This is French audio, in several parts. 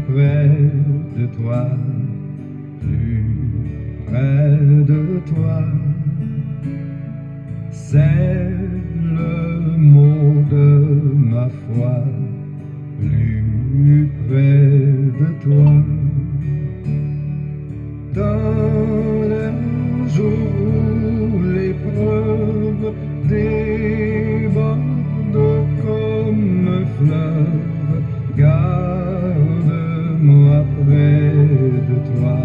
près de toi, plus près de toi. C'est le mot de ma foi, plus près de toi. Dans les jours où l'épreuve déborde comme un fleuve, garde-moi près de toi,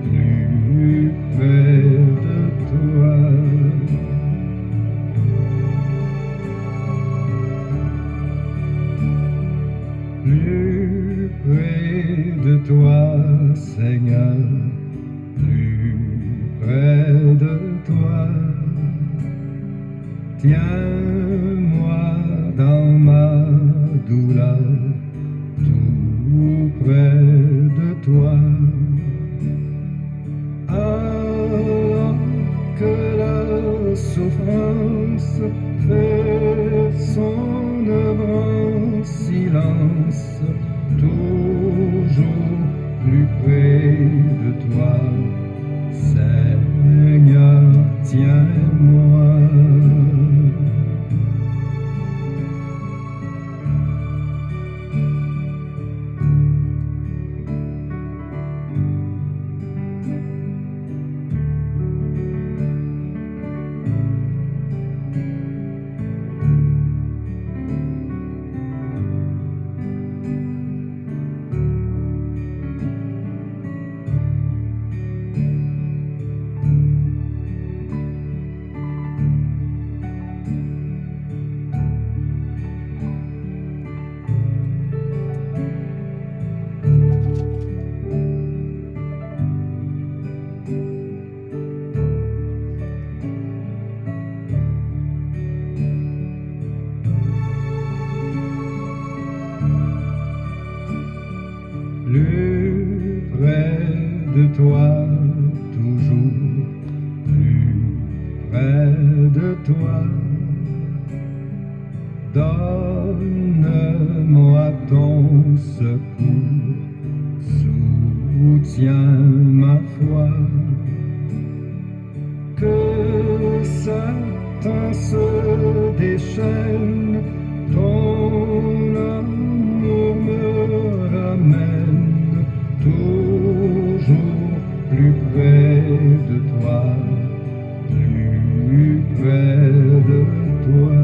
plus près de toi. Plus près de toi, Seigneur, plus près de toi. Tiens-moi dans ma douleur, tout près de toi. Alors que la souffrance fait son œuvre en silence, toujours plus près de toi, Seigneur, tiens-moi. Plus près de toi, toujours plus près de toi. Donne-moi ton secours, soutiens ma foi. Que Satan se déchaîne, ton amour me ramène toujours plus près de toi, plus près de toi.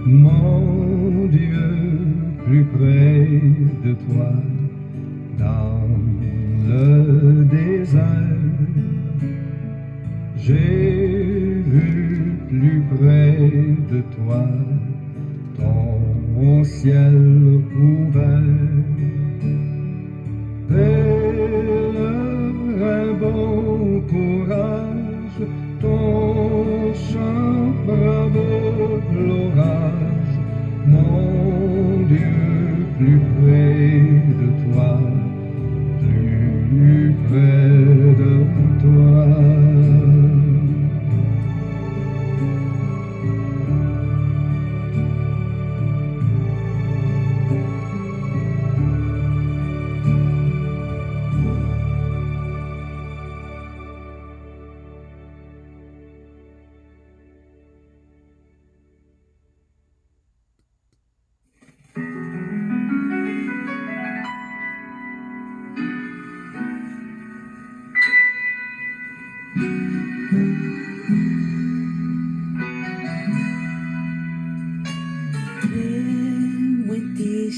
Mon Dieu, plus près de toi, dans le désert, j'ai vu plus près de toi ton ciel ouvert. Pèlerin, bon courage, ton chant brave l'orage, mon Dieu, plus près de toi, plus près de toi.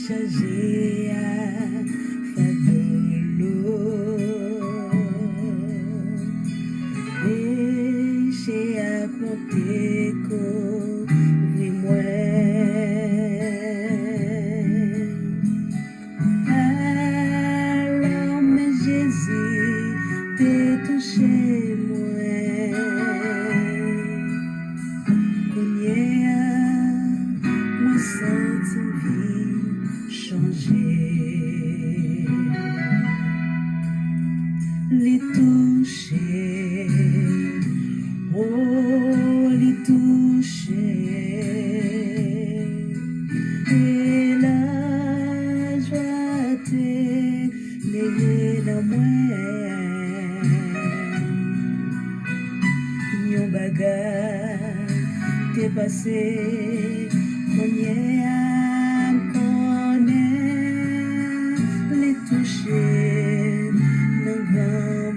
Chargé à faveur l'eau, péché à compter couvre-moi. Alors mais Jésus t'es touché moi, moi senti vie changer, les toucher, oh les toucher. passé, qu'on y a connaît, les toucher, nos grands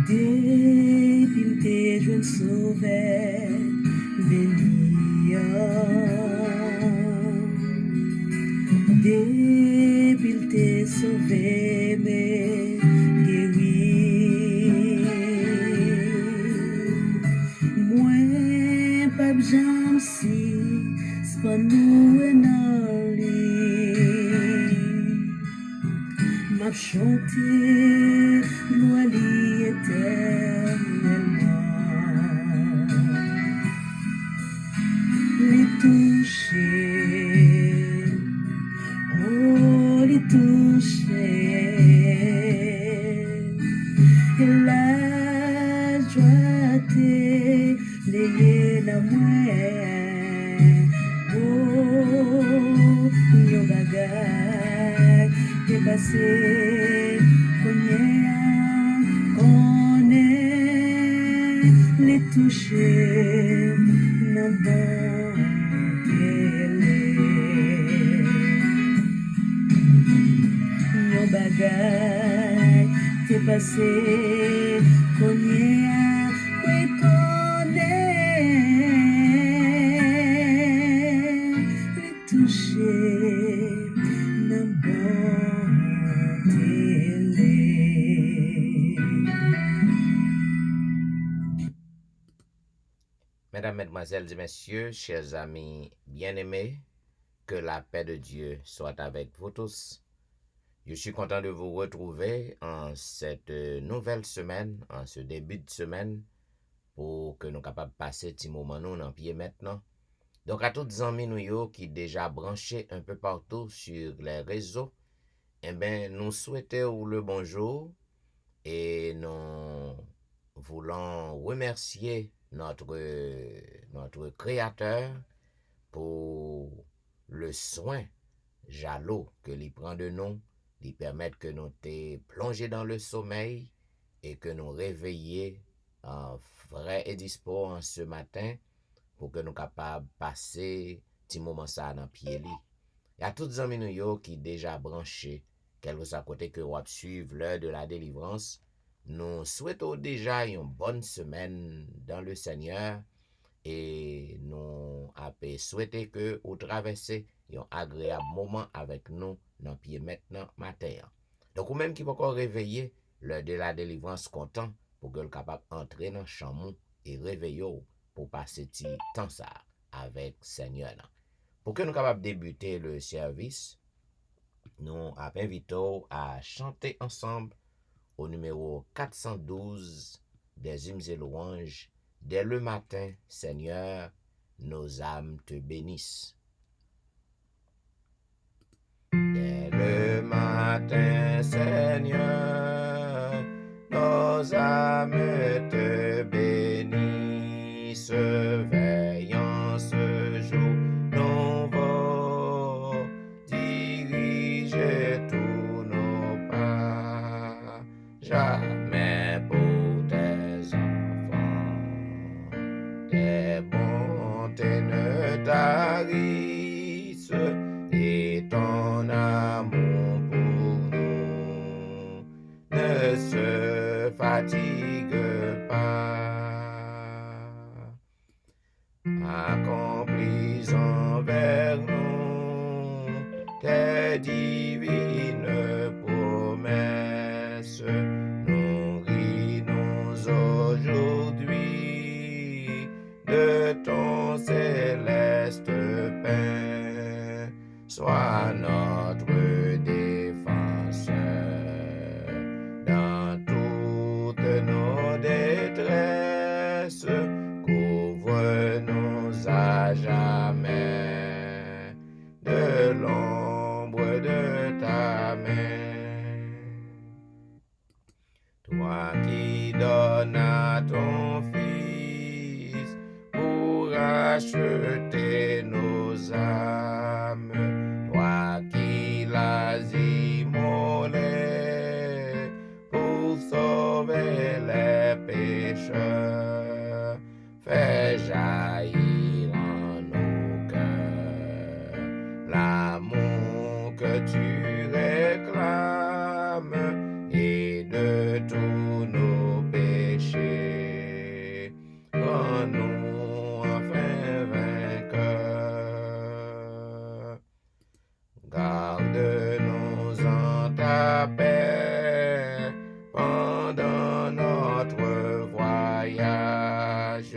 depuis tes jeunes sauveurs, bénis. Depuis tes sauvés, mais guéris. Moi, pas besoin si, c'est pas nous et non lui. M'a chanté, l'ouali éternellement. Les toucher, oh les toucher, et la joie t'est liée la moelle, oh yo bagay t'est passé, qu'on est les toucher, non bon yon bagay t'est passé, qu'on y a les toucher, non bon télé. Mesdames, Mesdemoiselles et Messieurs, chers amis bien-aimés, que la paix de Dieu soit avec vous tous. Je suis content de vous retrouver en cette nouvelle semaine, en ce début de semaine, pour que nous soyons capables de passer un petit moment nous dans pied maintenant. Donc à tous les amis nous qui déjà branchés un peu partout sur les réseaux, eh bien, nous souhaitons le bonjour et nous voulons remercier notre Créateur pour le soin jaloux que l'il prend de nous, lui permettre que nous te plongés dans le sommeil et que nous réveillions frais et dispo en ce matin pour que nous capables de passer petit moment ça dans pied li. Il y a tous les amis nous qui déjà branchés, quel que soit côté que vous suivre l'heure de la délivrance. Nous souhaitons déjà une bonne semaine dans le Seigneur et nous avons souhaité que vous traversez un agréable moment avec nous dans pied maintenant matin. Donc, ou même qui peut encore réveiller l'heure de la délivrance content pour que le capable entrer dans le champ et réveiller pour passer petit temps ça avec Seigneur. Pour que nous capables débuter le service, nous invitons à chanter ensemble au numéro 412 des hymnes et louanges. Dès le matin, Seigneur, nos âmes te bénissent. Dès le matin, Seigneur, nos âmes te bénissent. Veillant ce jour nouveau, dirige tous nos pas. Jamais pour tes enfants, tes bontés ne tarissent et ton amour pour nous ne se fatigue pas. Accomplis envers nous tes divines promesses. Nourris-nous aujourd'hui de ton céleste pain. Sois notre défenseur dans toutes nos détresses. Couvre-nous à jamais de l'ombre de ta main. Toi qui donnes à ton Fils pour racheter nos âmes, toi qui l'as immolé pour sauver fait jaillir en nos cœurs l'amour que tu réclames et de tous nos péchés. Rends-nous enfin vainqueurs. Garde-nous en ta paix pendant notre voyage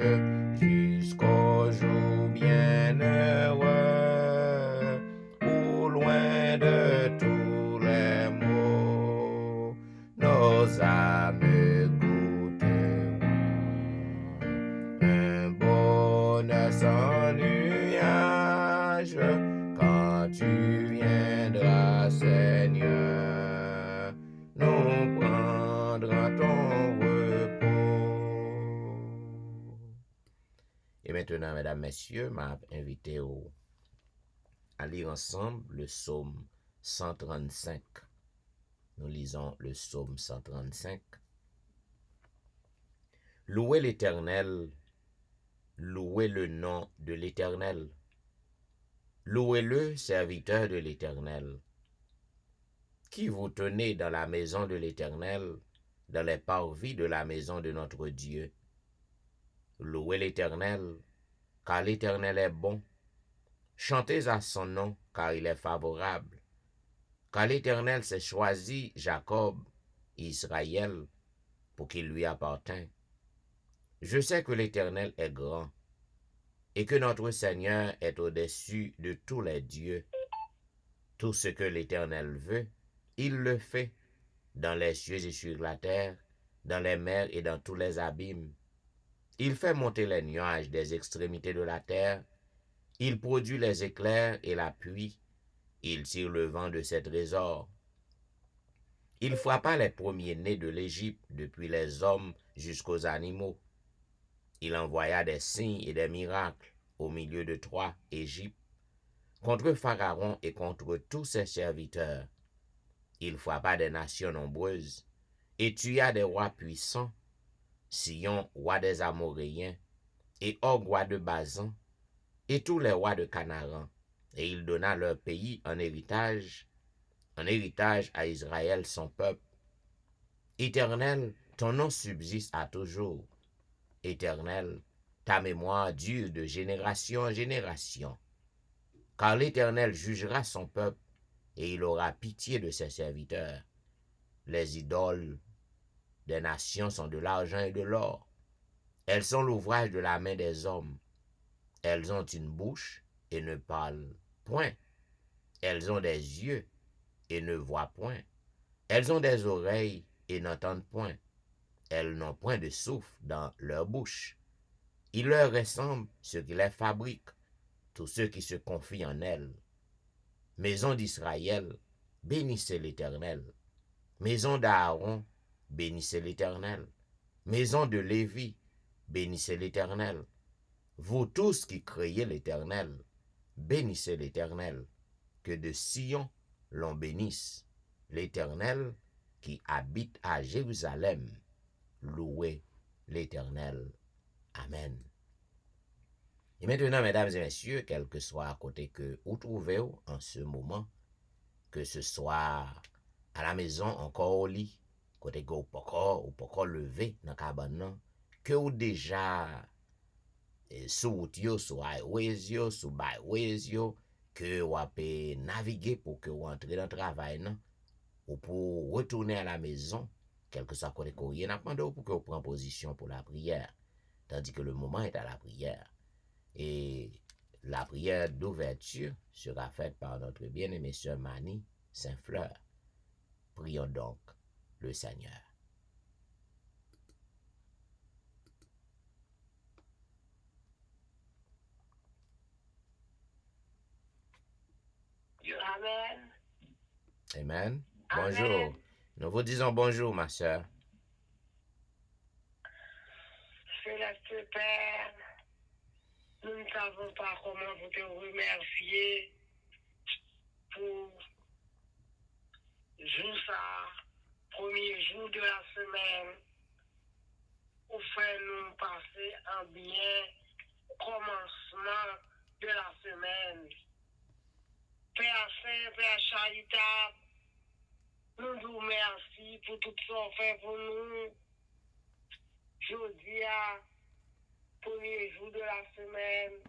jusqu'au jour bienheureux où loin de tous les maux nos âmes goûteront un bonheur sans nuage quand tu viendras, Seigneur, nous prendrons ton repos. Et maintenant, mesdames, messieurs, m'a invité à lire ensemble le psaume 135. Nous lisons le psaume 135. Louez l'Éternel, louez le nom de l'Éternel. Louez-le, serviteur de l'Éternel, qui vous tenez dans la maison de l'Éternel, dans les parvis de la maison de notre Dieu. Louez l'Éternel, car l'Éternel est bon. Chantez à son nom, car il est favorable. Car l'Éternel s'est choisi Jacob, Israël, pour qu'il lui appartînt. Je sais que l'Éternel est grand, et que notre Seigneur est au-dessus de tous les dieux. Tout ce que l'Éternel veut, il le fait, dans les cieux et sur la terre, dans les mers et dans tous les abîmes. Il fait monter les nuages des extrémités de la terre, il produit les éclairs et la pluie, il tire le vent de ses trésors. Il frappa les premiers-nés de l'Égypte, depuis les hommes jusqu'aux animaux. Il envoya des signes et des miracles au milieu de Troie, Égypte, contre Pharaon et contre tous ses serviteurs. Il frappa des nations nombreuses et tua des rois puissants, Sion, roi des Amoréens, et Og, roi de Bazan, et tous les rois de Canaan, et il donna leur pays en héritage à Israël son peuple. Éternel, ton nom subsiste à toujours. Éternel, ta mémoire dure de génération en génération. Car l'Éternel jugera son peuple, et il aura pitié de ses serviteurs. Les idoles des nations sont de l'argent et de l'or. Elles sont l'ouvrage de la main des hommes. Elles ont une bouche et ne parlent point. Elles ont des yeux et ne voient point. Elles ont des oreilles et n'entendent point. Elles n'ont point de souffle dans leur bouche. Il leur ressemble ceux qui les fabriquent, tous ceux qui se confient en elles. Maison d'Israël, bénissez l'Éternel. Maison d'Aaron, bénissez l'Éternel. Maison de Lévi, bénissez l'Éternel. Vous tous qui criez l'Éternel, bénissez l'Éternel. Que de Sion l'on bénisse. L'Éternel qui habite à Jérusalem, louez l'Éternel. Amen. Et maintenant, mesdames et messieurs, quel que soit à côté que vous trouvez en ce moment, que ce soit à la maison, encore au lit, côté que vous pouvez lever dans la cabane, que vous déjà sous route, sous highways, sous byways, que vous avez navigué pour que vous entrez dans le travail, ou pour retourner à la maison, quel que soit côté que vous y êtes, pour que vous preniez position pour la prière, tandis que le moment est à la prière. Et la prière d'ouverture sera faite par notre bien-aimée sœur Mani Saint-Fleur. Prions donc le Seigneur. Amen. Amen. Amen. Bonjour. Nous vous disons bonjour, ma sœur. Céleste Père, nous ne savons pas comment vous te remercier pour jour ça, premier jour de la semaine, pour faire nous passer un bien commencement de la semaine. Père Saint, Père charitable, nous vous remercions pour tout ce qu'on fait pour nous. Jeudi à premier jour de la semaine.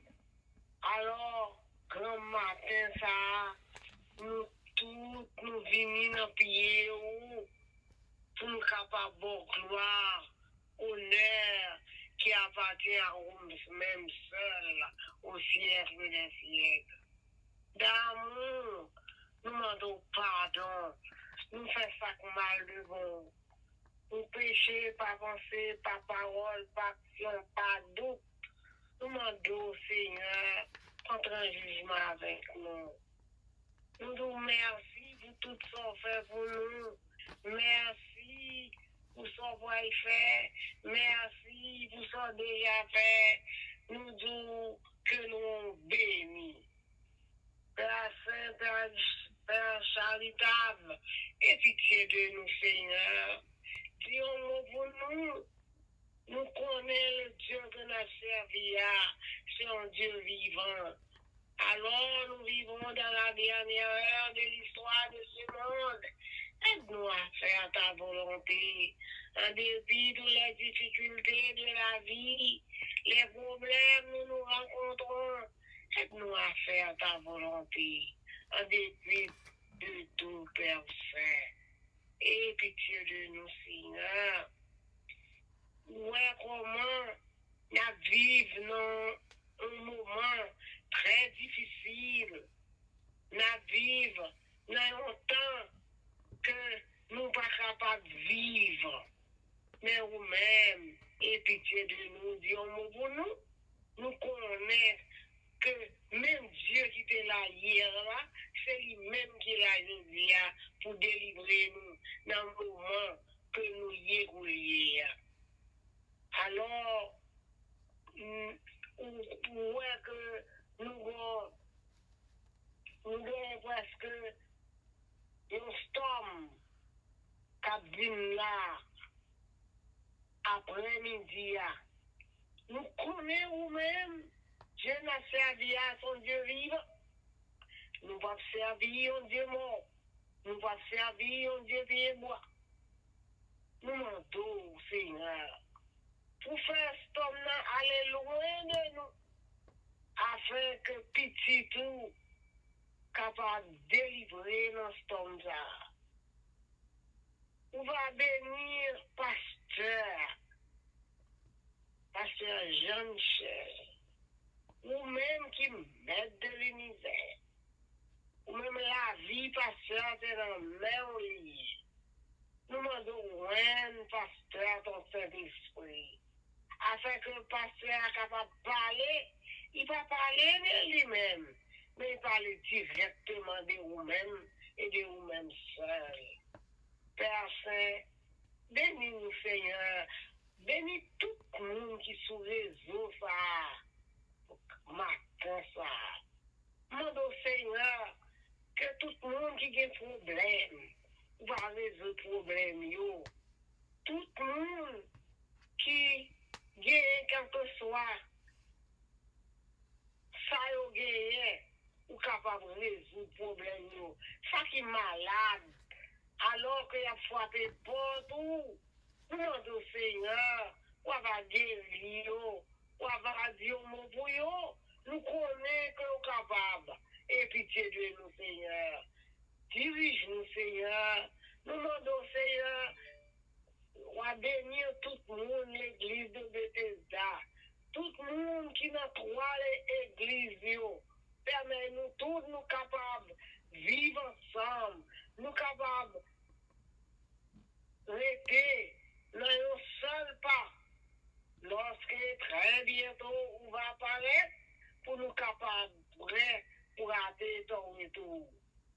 Alors, grand matin, ça, nous tous, nous venons dans le pied pour nous capables de gloire, honneur qui appartient à nous-mêmes seuls au siècle des siècles. D'amour, nous demandons pardon. Nous faisons ça comme mal de bon. Nous péchons par pensée, par parole, par action, par doute. Nous demandons au Seigneur contre un jugement avec nous. Nous nous remercions pour tout ce qu'on fait pour nous. Merci pour ce qu'on va faire. Merci pour ce qu'on a déjà fait. Nous disons que nous bénis. Père Saint, Père charitable, et pitié de nous, Seigneur. Dis un mot pour nous. Nous connaissons le Dieu que nous avons servi, c'est un Dieu vivant. Alors nous vivons dans la dernière heure de l'histoire de ce monde. Aide-nous à faire ta volonté. En dépit de les difficultés de la vie, les problèmes que nous rencontrons, aide-nous à faire ta volonté. En dépit de tout, Père Saint. Et pitié de nous, Seigneur. Ouais, comment nous vivons dans un moment très difficile. Nous vivons dans un temps que nous ne sommes pas capables de vivre. Mais nous-mêmes, et pitié de nous, disons pour nous, nous connaissons que même Dieu qui était là hier, là, c'est lui-même qui est là aujourd'hui pour délivrer nous dans le moment que nous y sommes hier. Alors, ouais que nous avons presque un storm qui vient là après-midi. Nous connaissons nous-mêmes, Dieu n'a servi à son Dieu vivant. Nous ne pas servir un Dieu mort. Nous ne pas servir un Dieu pied bois. Nous demandons, Seigneur, pour faire cet homme-là aller loin de nous, afin que petit tout capable de délivrer dans cet homme-là. On va bénir pasteur Jean-Michel, ou même qui m'aide de l'univers, ou même la vie pasteur est dans le même lit. Nous demandons un pasteur ton Saint-Esprit, afin que le pasteur soit capable de parler. Il ne va pas parler de lui-même, mais il parle directement de vous-même et de vous-même seul. Père Saint, bénis-nous, Seigneur. Bénis tout le monde qui est sous les réseau, ça, matin, ça. Demande au Seigneur que tout le monde qui a des problèmes, va résoudre les problèmes, yo. Tout le monde qui gagne quelque soit, ça yo gagne, ou capable de résoudre le problème, yo. Ça qui est malade, alors qu'il a frappé partout. Nous demandons au Seigneur, ou va guérir, ou va dire un mot pour yo. Nous connaissons que nous sommes capables. Et pitié de nous, Seigneur. Dirige-nous, Seigneur. Nous demandons, Seigneur, ou à bénir tout le monde, l'église de Bethesda. Tout le monde qui n'a trois églises, permet-nous tous nous capables de vivre ensemble. Nous capables de rester dans un seul pas. Lorsque très bientôt on va apparaître, pour nous capables pour rater ton retour.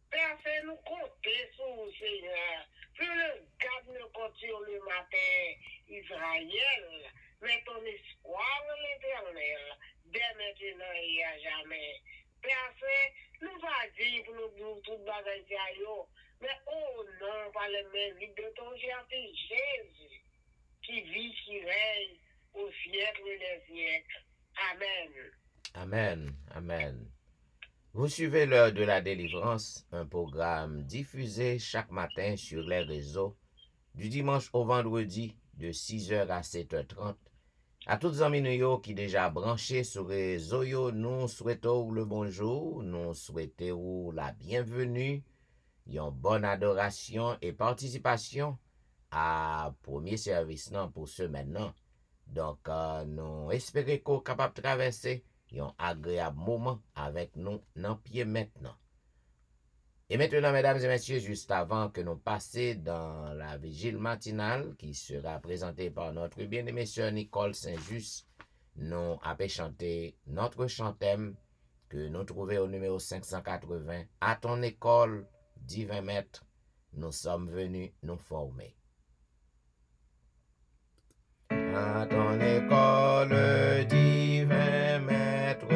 Père, fais-nous compter sur vous, Seigneur. Plus le garde nous continue le matin, Israël, mets ton espoir en l'éternel, dès maintenant et à jamais. Père, nous va dire pour nous dire tout bagage, mais oh non, par le mérite de ton Jésus, qui vit, qui règne au siècle des siècles. Amen. Amen. Amen. Vous suivez l'heure de la délivrance, un programme diffusé chaque matin sur les réseaux du dimanche au vendredi de 6h à 7h30. À toutes les amis qui déjà branchés sur les réseaux, nous souhaitons le bonjour, nous souhaitons la bienvenue, une bonne adoration et participation à premier service non, pour ce maintenant. Donc, nous espérons qu'on est capable de traverser un agréable moment avec nous dans pied maintenant. Et maintenant, mesdames et messieurs, juste avant que nous passions dans la vigile matinale qui sera présentée par notre bien-aimée sœur Nicole Saint-Just, nous avons chanté notre chantème que nous trouvons au numéro 580. À ton école, divin maître, nous sommes venus nous former. À ton école, divin maître,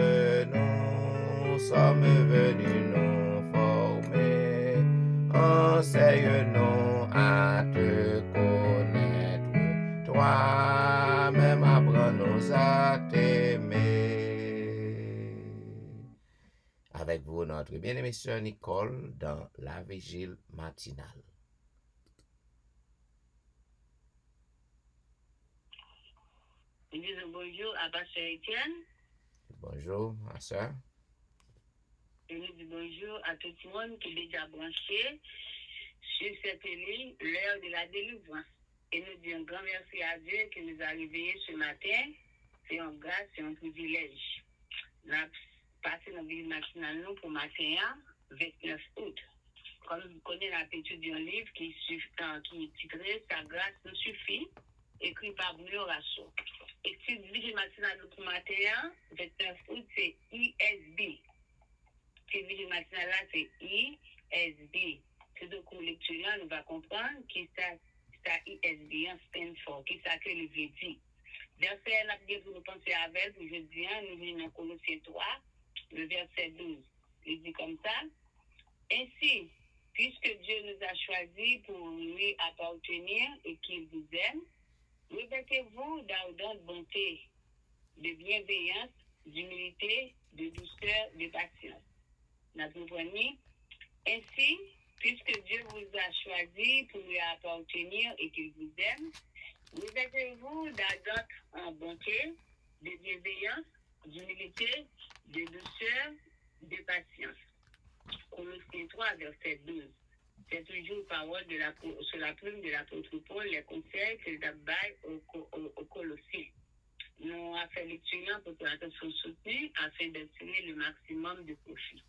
nous sommes venus nous former. Enseigne-nous à te connaître, toi-même apprends-nous à t'aimer. Avec vous, notre bien-aimée sœur Nicole, dans la vigile matinale. Nous disons bonjour à Pasteur Étienne. Bonjour, ma sœur. Et nous disons bonjour à tout le monde qui est déjà branché sur cette ligne, l'heure de la délivrance. Et nous disons un grand merci à Dieu qui nous a réveillés ce matin. C'est une grâce, c'est un privilège. Nous avons passé notre vie matinale nous pour matin, 29 août. Comme vous connaissez l'habitude d'un livre qui est titré Sa grâce nous suffit, écrit par Bruno Rasso. Et si vous vigile matinale pour matin, 29 août, c'est ISB. Si vigile matinale là, c'est ISB. C'est donc pour lecture, nous va comprendre qui ça ISB stand for, qui ça que le veut dire. Verset, n'a pas pour nous penser avec, pour jeudi, nous venons dans Colossiens 3, le verset 12. Il dit comme ça. Ainsi, puisque Dieu nous a choisis pour lui appartenir et qu'il vous aime, revêtez-vous d'ardente bonté, de bienveillance, d'humilité, de douceur, de patience. Nous comprenons. Ainsi, puisque Dieu vous a choisi pour lui appartenir et qu'il vous aime, revêtez-vous d'ardente en bonté, de bienveillance, d'humilité, de douceur, de patience. Colossiens 3, verset 12. C'est toujours parole sur la plume de l'apôtre Paul, les conseils qu'il bail aux Colossiens. Nous avons fait lecture pour que l'attention soutenue afin de tirer le maximum de profit.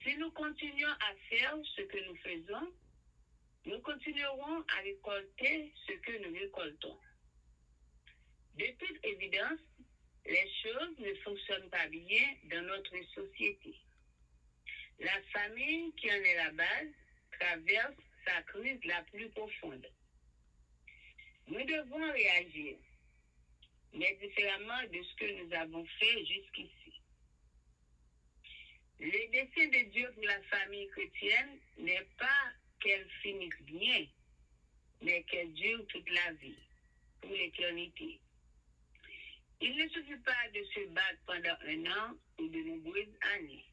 Si nous continuons à faire ce que nous faisons, nous continuerons à récolter ce que nous récoltons. De toute évidence, les choses ne fonctionnent pas bien dans notre société. La famille, qui en est la base, traverse sa crise la plus profonde. Nous devons réagir, mais différemment de ce que nous avons fait jusqu'ici. Le dessein de Dieu pour la famille chrétienne n'est pas qu'elle finisse bien, mais qu'elle dure toute la vie, pour l'éternité. Il ne suffit pas de se battre pendant un an ou de nombreuses années.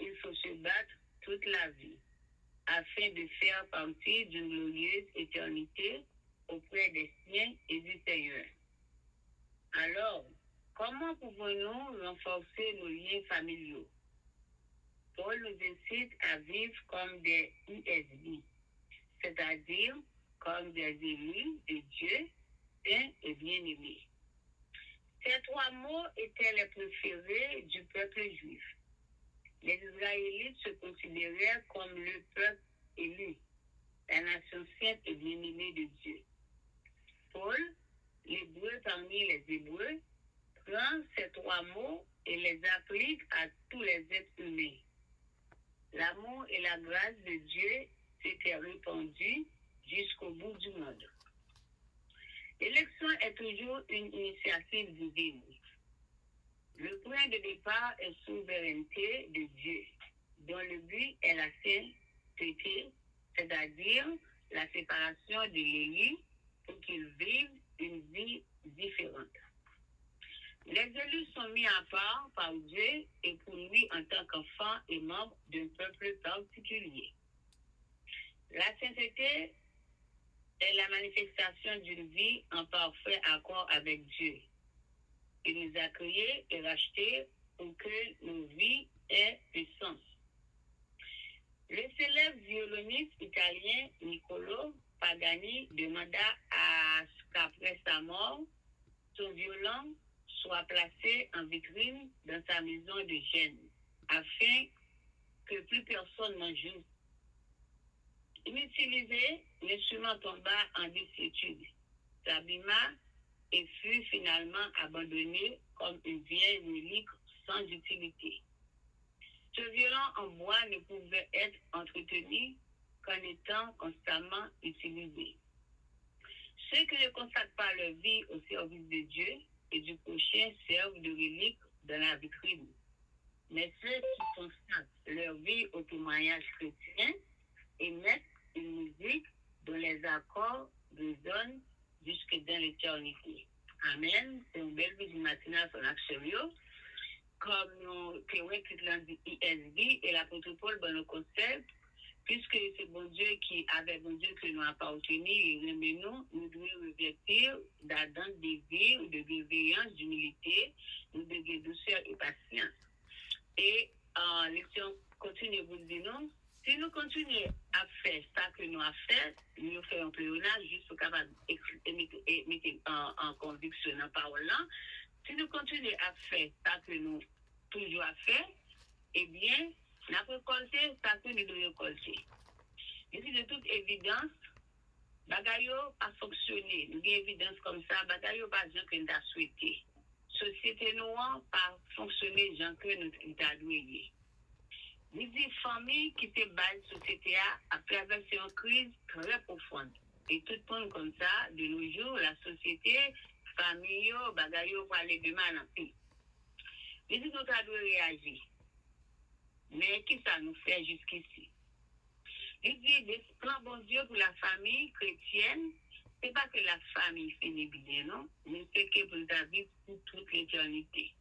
Il faut se battre toute la vie, afin de faire partie d'une glorieuse éternité auprès des siens et du Seigneur. Alors, comment pouvons-nous renforcer nos liens familiaux? Paul nous incite à vivre comme des ISB, c'est-à-dire comme des élus de Dieu, saints et bien-aimés. Ces trois mots étaient les préférés du peuple juif. Les Israélites se considéraient comme le peuple élu, la nation sainte et bien-aimée de Dieu. Paul, l'hébreu parmi les Hébreux, prend ces trois mots et les applique à tous les êtres humains. L'amour et la grâce de Dieu s'étaient répandus jusqu'au bout du monde. L'élection est toujours une initiative divine. Le point de départ est souveraineté de Dieu, dont le but est la sainteté, c'est-à-dire la séparation de l'élu pour qu'il vive une vie différente. Les élus sont mis à part par Dieu et pour lui en tant qu'enfant et membre d'un peuple particulier. La sainteté est la manifestation d'une vie en parfait accord avec Dieu. Il nous a créés et rachetés pour que nos vies aient du sens. Le célèbre violoniste italien Niccolo Pagani demanda à ce qu'après sa mort, son violon soit placé en vitrine dans sa maison de Gênes, afin que plus personne n'en joue. Inutilisé, l'instrument tomba en désuétude, s'abîma et fut finalement abandonné comme une vieille relique sans utilité. Ce violon en bois ne pouvait être entretenu qu'en étant constamment utilisé. Ceux qui ne consacrent pas leur vie au service de Dieu et du prochain servent de relique dans la vitrine. Mais ceux qui consacrent leur vie au témoignage chrétien émettent une musique dont les accords résonnent jusque dans l'éternité. Amen. C'est une belle visite matinale sur l'action. Comme nous théories qui dit ISB et l'apôtre Paul dans le concept, puisque c'est bon Dieu qui, avec bon Dieu que nous appartenons et nous devons revêtir d'Adam de vie, de bienveillance, d'humilité, de douceur et patience. Et en lecture continue, vous dit non, si nous continuons à faire ça que nous avons fait, nous faisons un pléonage juste pour capable de mettre en conviction dans la parole là. Si nous continuons à faire ça que nous toujours à faire, eh bien, nous avons récolté ça que nous devons récolter. Ici, de toute évidence, bagayo a fonctionné. Nous avons évidence comme ça, bagayo pas gens que nous avons souhaité. Société noire pas fonctionné gens que nous avons doué. Nous disons famille qui te base société a traversé une crise très profonde. Et tout le monde comme ça, de nos jours, la société, famille, bagayo pour aller de mal en pis. Nous disons nous avons réagir. Mais qui ça nous fait jusqu'ici? Il dit, le plan bon Dieu pour la famille chrétienne, c'est pas que la famille finit bien, non? Mais c'est que pour la vie pour toute l'éternité.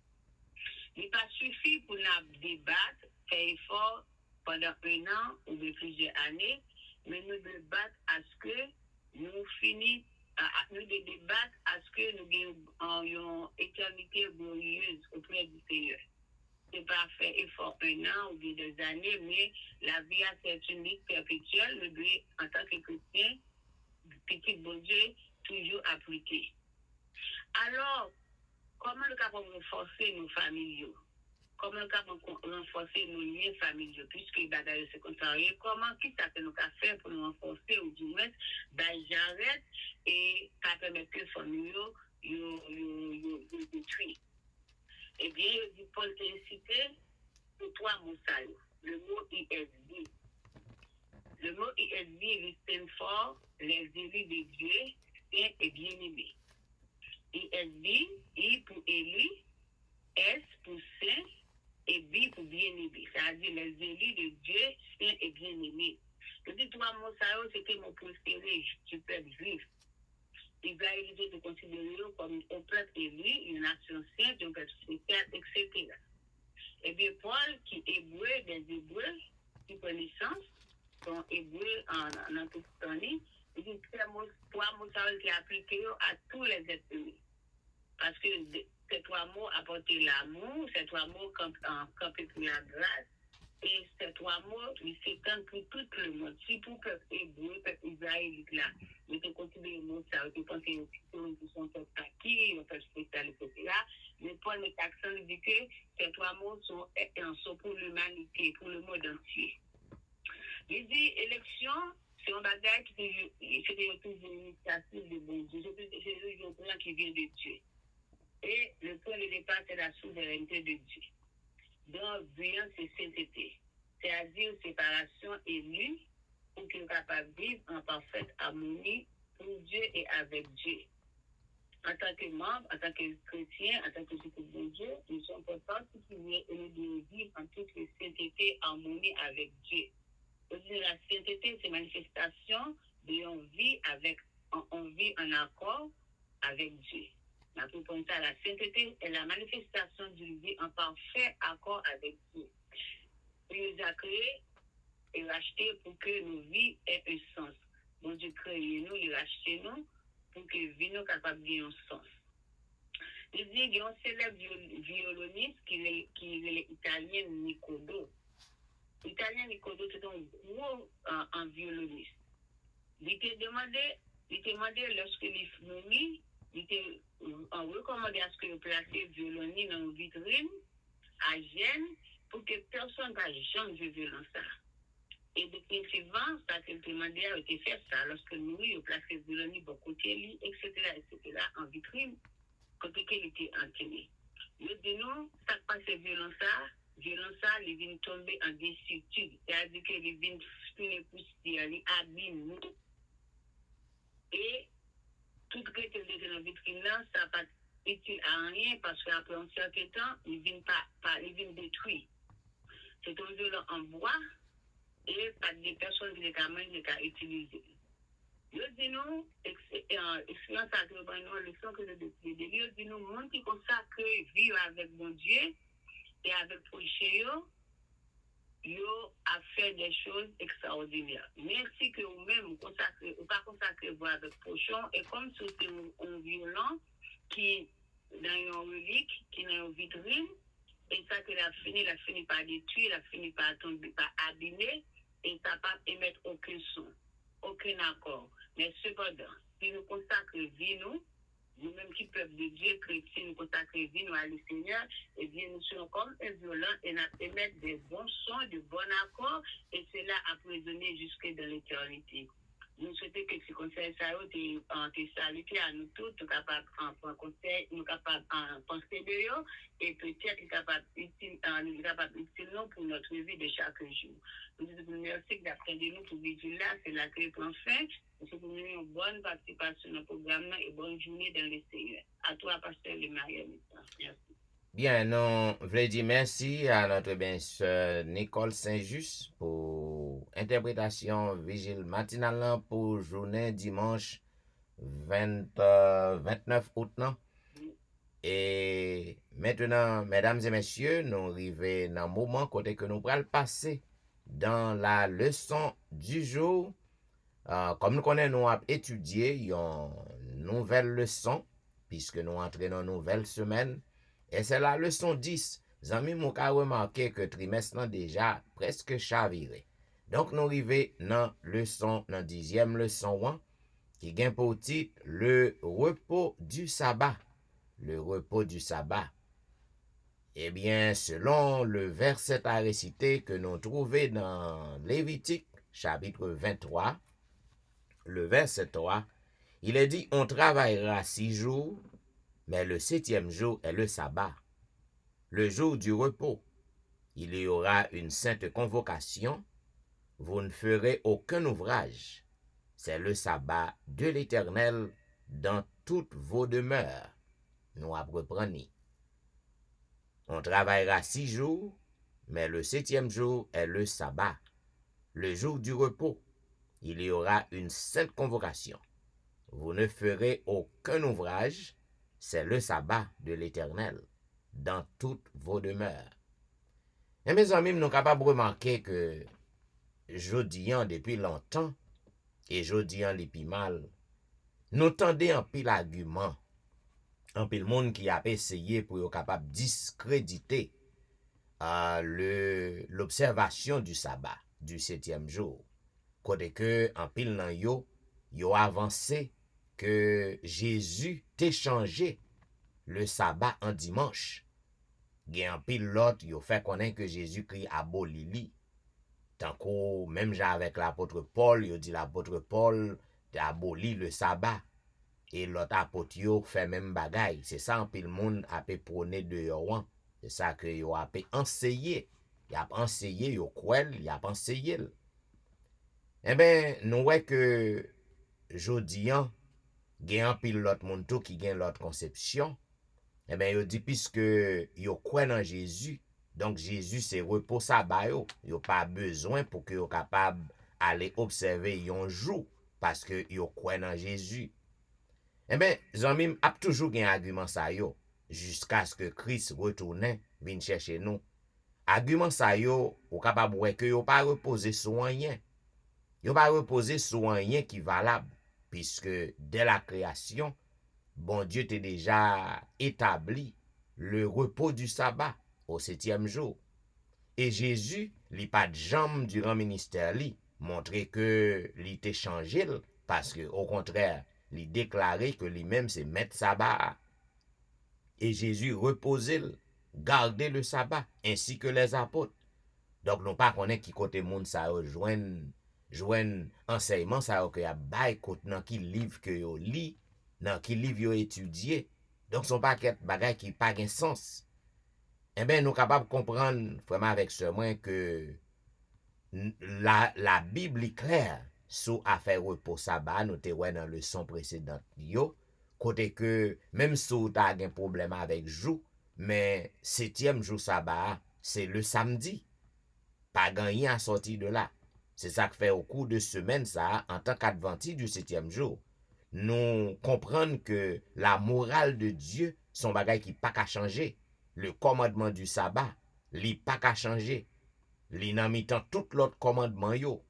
Il n'est pas suffi pour nous débattre, faire effort pendant 1 an ou de plusieurs années, mais nous débattre à ce que nous finissons, nous débattre à ce que nous ayons une éternité glorieuse auprès du Seigneur. C'est pas faire effort 1 an ou 2 années, mais la vie c'est une vie perpétuelle, nous devons, en tant que chrétiens, petit bon Dieu, toujours appliquer. Alors, comment nous pouvons renforcer nos familles? Comment nous pouvons renforcer nos liens familiaux? Puisque d'ailleurs c'est contrarié, comment, qui ça que nous pouvons faire pour nous renforcer ou du moins, j'arrête et ça permet que les familles détruisent. Eh bien, il dit Paul t'a cité pour 3 mots ça. Le mot ISB. Le mot ISB, il stand for les élus de Dieu, saints et bien-aimés. ISB, I pour élu, S pour saint et B pour bien-aimé. C'est-à-dire les élus de Dieu, saints et bien-aimés. Je dis 3 mots ça, c'était mon préféré du peuple juif. Il va éviter de considérer comme un peuple élu, une nation sainte, un peuple spécial, etc. Et bien, Paul, qui est hébreu des Hébreux, qui connaissance, sont hébreux en Antistonie, il dit 3 mots qui appliqués à tous les êtres humains. Parce que ces 3 mots apportent l'amour, ces 3 mots campent pour la grâce, et ces 3 mots, ils s'étendent pour tout le monde. Si pour le peuple hébreu, peuple israélite là, ils te considèrent les mots, ça, ils pensent qu'ils sont acquis, ils peuvent spécial, etc. Mais Paul met accent, il dit que ces 3 mots sont pour l'humanité, pour le monde entier. Il dit, élection, c'est un bagage qui c'est toujours une initiative de bon Dieu. C'est un plan qui vient de Dieu. Et le point de départ, c'est la souveraineté de Dieu. Donc, brillant, c'est sainteté. C'est-à-dire séparation élue pour qu'il soit capable de vivre en parfaite harmonie pour Dieu et avec Dieu. En tant que membre, en tant que chrétien, en tant que disciple de Dieu, nous sommes particuliers et nous devons vivre en toute sainteté, harmonie avec Dieu. La sainteté, c'est manifestation de vie en accord avec Dieu. La proprement ça, la sainteté est la manifestation d'une vie en parfait accord avec Dieu. Il nous a créés et rachetés pour que nos vies aient un sens. Bon Dieu créé nous, il a racheté nous pour que vie nous capable de un sens. Il dit qu'il y a un célèbre violoniste qui est italien Nicodo. L'italien Nicodo, c'est un gros un violoniste. Il était demandé lorsque il mourit, il était recommandé à ce que placer violoniste dans une vitrine à Gênes pour que personne ne va jamais jouer violon ça. Et depuis suivant, ça qu'il demandé a été fait ça. Lorsque nous, il placé violoniste de côté, etc., en vitrine, quand il était entraîné. Il dit nous, ça passe violon ça, il vient tomber en désuétude. C'est-à-dire qu'il vient finir plus, il abîme nous. Et tout ce qui était dans la vitrine là, ça n'a pas utile à rien parce qu'après un certain temps, il vient détruire. C'est un violon en bois et pas des personnes qui les utilisé. Je dis nous, expérience à nous, leçon que je décide. Je dis nous, monde qui consacre vivre avec mon Dieu et avec prochain, yo a fait des choses extraordinaires. Merci que vous-même consacrez, ou pas consacrez vous avec prochain, et comme si c'était un violon qui dans une relique, qui est dans une vitrine, et ça que la fini par détruire, la fini par tomber, par abîmer, et ça ne va pas émettre aucun son, aucun accord. Mais cependant, si nous consacrons vie, nous-mêmes qui peuple de Dieu, chrétiens, nous consacrons vie, nous à le Seigneur, et bien nous sommes comme un violon et nous émettons des bons sons, de bons accords, et cela a résonné jusque dans l'éternité. Nous souhaitons que ce conseil ça te saluer à nous tous, nous capables en prendre conseil, nous capables en penser de eux, et peut-être nous capables utile pour notre vie de chaque jour. Nous disons merci d'apprendre nous pour vivre là, c'est la clé pour fin. Nous souhaitons une bonne participation dans le programme et bonne journée dans le Seigneur. À toi, pasteur de Marie. Merci. Bien, nous voulons dire merci à notre bien sœur Nicole Saint-Just pour interprétation vigile matinale pour journée dimanche 29 août. Et maintenant, mesdames et messieurs, nous arrivons dans le moment côté que nous allons passer dans la leçon du jour. Comme nous connaissons, nous avons étudié une nouvelle leçon, puisque nous entrons dans une nouvelle semaine. Et c'est la leçon 10. Zami mou ka remarqué que trimestre déjà presque chaviré. Donc nous arrivons dans leçon, dans 10e leçon 1, qui gagne pour titre le repos du sabbat. Le repos du sabbat. Eh bien, selon le verset à réciter que nous trouvons dans Lévitique, chapitre 23, le verset 3, il est dit, on travaillera 6 jours, mais le 7e jour est le sabbat, le jour du repos. Il y aura une sainte convocation, vous ne ferez aucun ouvrage. C'est le sabbat de l'Éternel dans toutes vos demeures. Nous apprenons. On travaillera 6 jours, mais le 7e jour est le sabbat, le jour du repos. Il y aura une sainte convocation. Vous ne ferez aucun ouvrage, c'est le sabbat de l'Éternel, dans toutes vos demeures. Et mes amis, nous sommes capables de remarquer que jodi depuis longtemps, et jodi depuis mal, nous tendons en pile argument, en pile monde qui a essayé pour être capable de discréditer l'observation du sabbat, du 7e jour. Côté que, en pile nan yo avancé que Jésus t'a changé le sabbat en dimanche. Gen en pile l'autre, yo fait connaître que Jésus-Christ aboli li. Tant qu'on, même avec l'apôtre Paul, yo dit l'apôtre Paul t'a aboli le sabbat. Et l'autre apôtre yo fait même bagaille. C'est ça en pile monde a pe prôné de yo. C'est ça que yo a pe enseigné. Y a enseigné yo kwel, y a enseigné. Eh bien, nous voyons que jodi an, gen an pile l'autre monde tout qui gen l'autre conception. Eh bien, yo dit puisque yo croit dans Jésus, donc Jésus c'est repos sabbat yo. Yo pas besoin pour que yo capable aller observer yon jour parce que yo croit dans Jésus. Eh bien, zanmim ap toujours gen argument sa yo, jusqu'à ce que Christ retourne, vin chercher nous. Argument sa yo, ou capable wè que yo pas reposer sur rien. Yo pas reposer sur rien qui valable, puisque dès la création, bon Dieu t'a déjà établi le repos du sabbat au 7e jour. Et Jésus, li pas de jambe durant ministère li, montrer que li t'est changé, parce que au contraire, li déclaré que lui-même c'est maître sabbat. Et Jésus reposait, gardait le sabbat, ainsi que les apôtres. Donc, nous pas connaît qui côté monde ça joindre enseignement ça que y a bail côté dans qui livre que yo lit, dans qui livre yo étudié. Donc son paquet bagay qui pas gen sens. Eh bien, nous capables comprendre vraiment avec ce moins que la Bible est claire sur affaire repos sabbat, nous te ouais dans le leçon précédente yo, côté que même si tu as un problème avec jour, mais 7e jour sabbat, c'est le samedi. Pas gagné à sortir de là. C'est ça que fait au cours de semaine, ça, en tant qu'adventiste du 7e jour. Nous comprenons que la morale de Dieu, son bagage qui pas qu'à changer. Le commandement du sabbat, li pas qu'à changer. Li nan mitan tout l'autre commandement yo.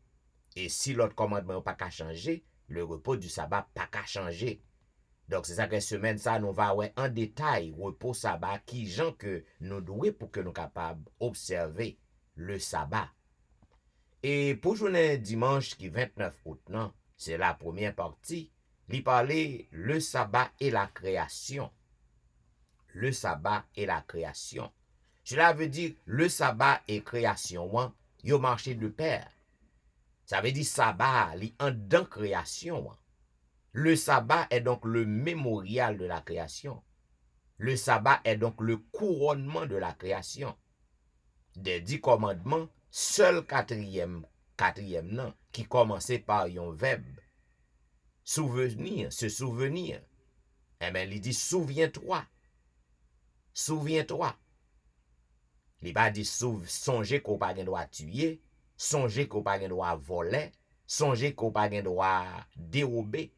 Et si l'autre commandement pas qu'à changer, le repos du sabbat pas qu'à changer. Donc c'est ça que semaine ça nous va ouais en détail repos sabbat qui gens que nous doué pour que nous capables observer le sabbat. Et pour journée dimanche qui 29 août, non, c'est la première partie, il parlait le sabbat et la création. Le sabbat et la création. Cela veut dire le sabbat et création, yo marché de pair. Ça veut dire sabbat, li en dans création. Le sabbat est donc le mémorial de la création. Le sabbat est donc le couronnement de la création. Des 10 commandements, seul quatrième non, qui commençait par un verbe. Souvenir, se souvenir. Eh bien, il dit souviens-toi. Souviens-toi. Il va dire songer qu'on pas droit tuer, songer qu'on pas droit voler, songer qu'on pas droit dérober.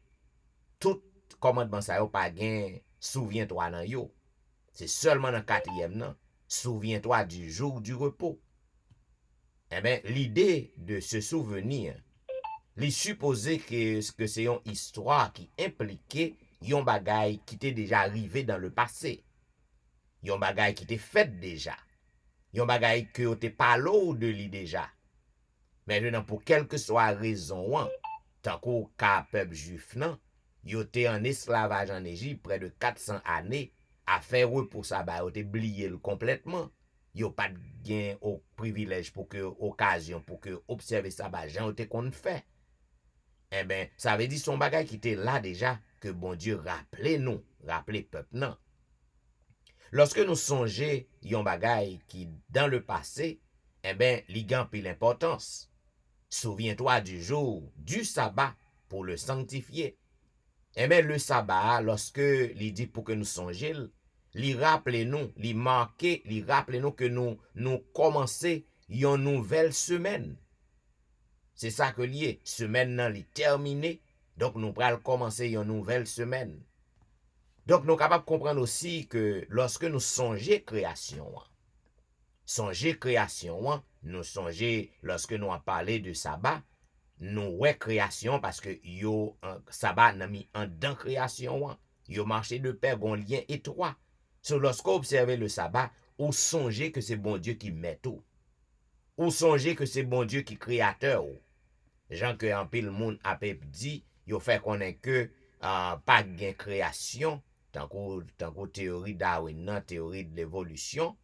Tout commandement ça yo pas gain souviens-toi nan yo. C'est seulement dans 4e non, souviens-toi du jour du repos. Eh bien, l'idée de se souvenir, li supposé que c'est une histoire qui impliquait yon bagay qui était déjà arrivé dans le passé. Yon bagay qui était fait déjà. Yon bagay que yo te parlé de li déjà. Maintenant, pour quelque soit raison, tant qu'au cas peuple juif, non, yo te en esclavage en Égypte près de 400 années, à faire repos sabbat, yo te blié complètement. Yo pas gain au privilège pour que occasion pour que observer sabbat, Jean te qu'on fait. Eh ben, ça veut dire son bagay qui était là déjà, que bon Dieu rappelez peuple non. Lorsque nous songeons yon bagay qui dans le passé, eh ben, li gan pi l'importance. Souviens-toi du jour du sabbat pour le sanctifier. Eh bien, le sabbat, lorsque li dit pour que nous songions, li rappelez-nous, li marquez, li rappelez-nous que nous commençons une nouvelle semaine. C'est ça que lié. Semaine nan li terminé, donc nous pral commencer une nouvelle semaine. Donc nous sommes capables de comprendre aussi que lorsque nous songeons création, nous songeons lorsque nous avons parlé de sabbat, nous ouais création parce que yo sabbat n'a mis en dans création, yo marché de pair gon lien étroit. So lorsqu'on observe le sabbat, ou songez que c'est bon Dieu qui met tout. Ou songez que c'est bon Dieu qui créateur. Jean que en pile monde a dit, yo fait connaître que pas gain création, tant que théorie Darwin, non théorie de l'évolution.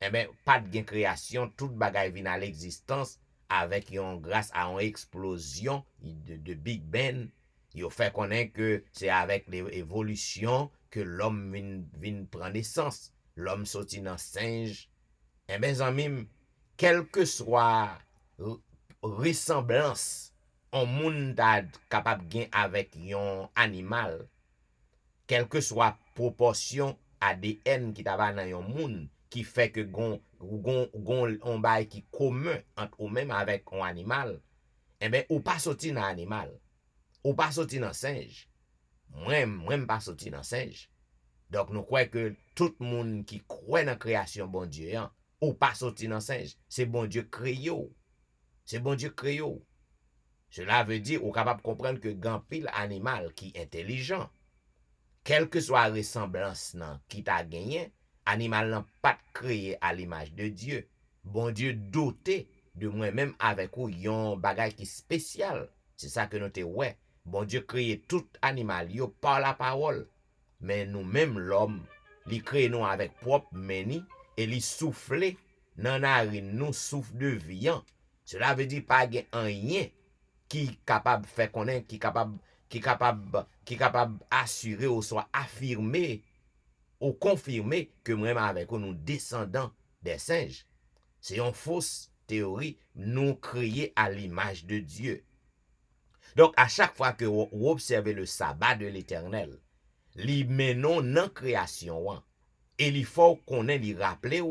Eh bien, pas de gain création, toute bagaille vient à l'existence avec grâce à une explosion de Big Bang. Il fait connaître que c'est avec l'évolution que l'homme vient prendre naissance. L'homme sorti dans singe. Eh bien, amis, quelle que soit ressemblance en monde capable de gagner avec un animal, quelle que soit proportion ADN qui t'a dans un monde, qui fait que gon on bail qui commun entre ou même avec un animal, eh ben ou pas sorti dans animal, ou pas sorti dans singe. moi pas sorti dans singe. Donc nous croyons que tout le monde qui croit dans la création bon Dieu, hein, ou pas sorti dans singe, c'est bon Dieu créé. C'est bon Dieu créé. Cela veut dire ou capable de comprendre que grand pile animal qui est intelligent, quelle que soit la ressemblance qui t'a gagné, animal n'a pas créé à l'image de Dieu. Bon Dieu doté de moi-même avec ou yon bagay qui spécial. C'est ça que nous te ouais. Bon Dieu créé tout animal yo par la parole. Mais nous-mêmes l'homme, li créé nous avec propre meni et li soufflé nan narine nous souffle de vie. Cela veut dire pas gen rien qui capable faire connaître, qui capable assurer ou soit affirmer ou confirmer que moi-même avec nous descendants des singes. C'est une fausse théorie, nous créés à l'image de Dieu. Donc à chaque fois que vous observez le sabbat de l'Éternel, li menon nan création et il faut qu'on ait li rappeler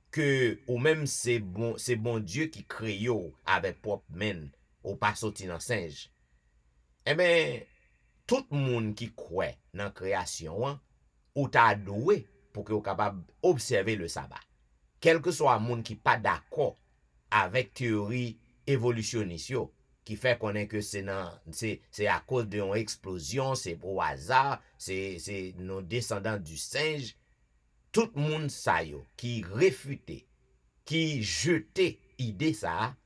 que ou même c'est bon Dieu qui crée avec propre main ou pas sorti dans singe. Eh bien, tout le monde qui croit dans la création, ou t'a doué pour que vous capable observer le sabbat. Quel que soit le monde qui pas d'accord avec théorie évolutionniste qui fait connaître que c'est à cause d'une explosion, c'est au hasard, c'est nos descendants du singe, tout le monde ça yo qui réfutait, qui jetait idée ça,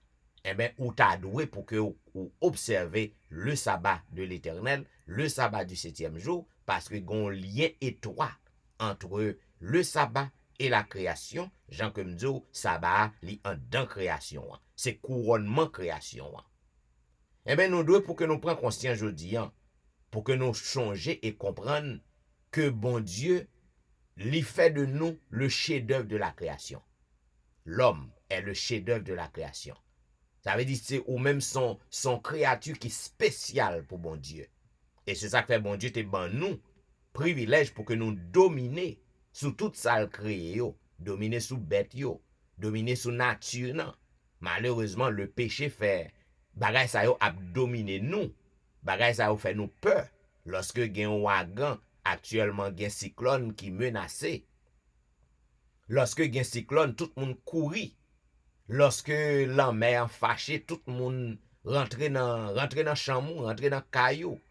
eh bien, ou t'a doué pour que vous observez le sabbat de l'Éternel, le sabbat du 7e jour, parce que y a un lien étroit entre le sabbat et la création. Jean comme dit, sabbat li en dans création. C'est couronnement création. Eh bien, nous devons pour que nous prenions conscience aujourd'hui, pour que nous changions et comprenions que bon Dieu li fait de nous le chef-d'œuvre de la création. L'homme est le chef-d'œuvre de la création. Ça veut dire que c'est ou même son créature qui est spéciale pour bon Dieu. Et c'est ça que fait bon Dieu te ban nous privilège pour que nous dominer sous toute ça le créé, dominer sous bête, dominer sous nature. Non. Malheureusement, le péché fait bagay ça yo a dominer nous. Bagay ça yo fait nous peur. Lorsque gen ouragan, actuellement gen cyclone qui menacé. Lorsque gen cyclone, tout le monde courit. Lorsque la mer fâché, tout le monde rentre dans chamou, rentre dans caillou.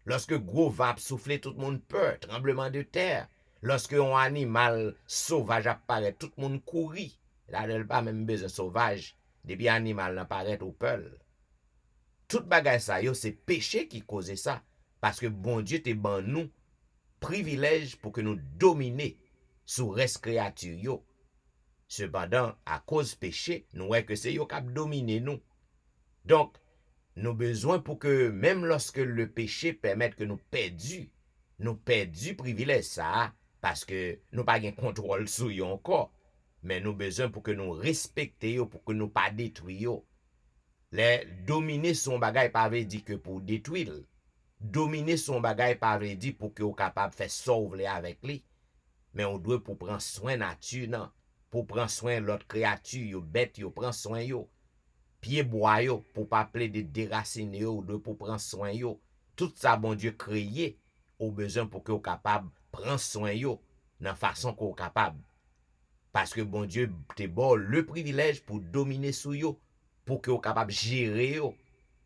Lorsque gros vape souffle, tout le monde peur, tremblement de terre. Lorsque un animal sauvage apparaît, tout le monde courit. Là, il pas même besoin sauvage. Depuis animal apparaît ou peur. Tout bagay ça, c'est péché qui cause ça. Parce que bon Dieu te ban nous privilège pour que nous dominer sous reste créature yo. Cependant, à cause péché, nous voyons que c'est yo qui dominer nous. Donc, nous besoin pour que même lorsque le péché permette que nous perdu privilège ça, parce que nous pas de contrôle sur yo encore. Mais nous besoin pour que nous respections, pour que nous pas détruisions. Les dominer son bagay pas veut dire que pour détruire. Dominer son bagay pas veut dire pour que vous capable faire sauver avec lui. Mais on doit pour prendre soin nature non, pour prendre soin l'autre créature, yo bête yo prend soin yo. Pied bois yo pour pas plaider de déraciner yo ou de pour prendre soin yo. Tout ça bon Dieu créé au besoin pour que vous capable prendre soin yo dans façon qu'on capable. Parce que bon Dieu te bon le privilège pour dominer sous yo, pour que vous capable gérer yo,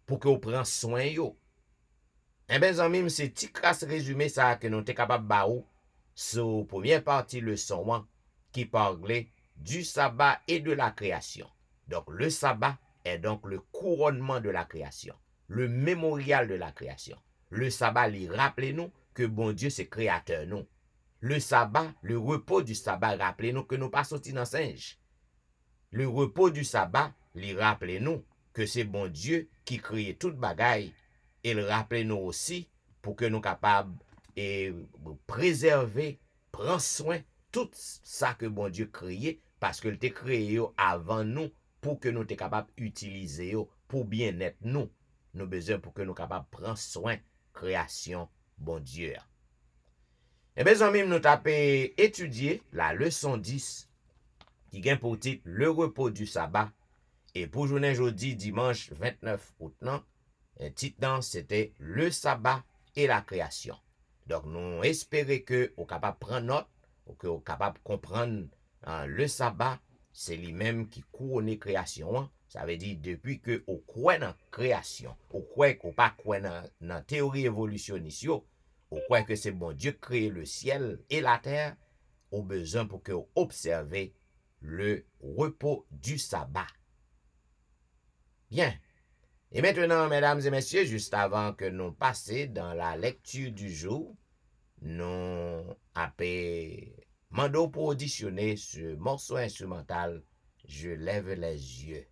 pour que vous prend soin yo. Eh ben zanmim, c'est petit crasse résumé ça que nous t'es capable ba ou sur première partie leçon 1 qui parlait du sabbat et de la création. Donc le sabbat est donc le couronnement de la création, le mémorial de la création. Le sabbat lui rappelez-nous que bon Dieu c'est créateur nous. Le sabbat, le repos du sabbat, rappelez-nous que nous pas sortis dans singe. Le repos du sabbat, lui rappelez-nous que c'est bon Dieu qui crée toute bagaille. Et le rappelez-nous aussi pour que nous capables et préserver, prendre soin tout ça que bon Dieu créé parce que il t'a créé avant nous pour que nous t'es capable d'utiliser pour bien-être nous. Nous besoin pour que nous capables prendre soin création bon Dieu. Et bien, amis, nous tapons étudier la leçon 10 qui gagne pour titre le repos du sabbat. Et pour journée jeudi, dimanche 29 août, le titre c'était le sabbat et la création. Donc, nous espérons que vous capable de prendre note, ou que vous capable de comprendre le sabbat, c'est lui-même qui couronne création. Hein. Ça veut dire, depuis que vous croyez dans la création, vous croyez que vous pas croyez dans la théorie évolutionniste, vous croyez que c'est bon Dieu créé le ciel et la terre, au besoin pour que vous observez le repos du sabbat. Bien. Et maintenant, mesdames et messieurs, juste avant que nous passions dans la lecture du jour, nous appelons Mando pour auditionner ce morceau instrumental « Je lève les yeux ».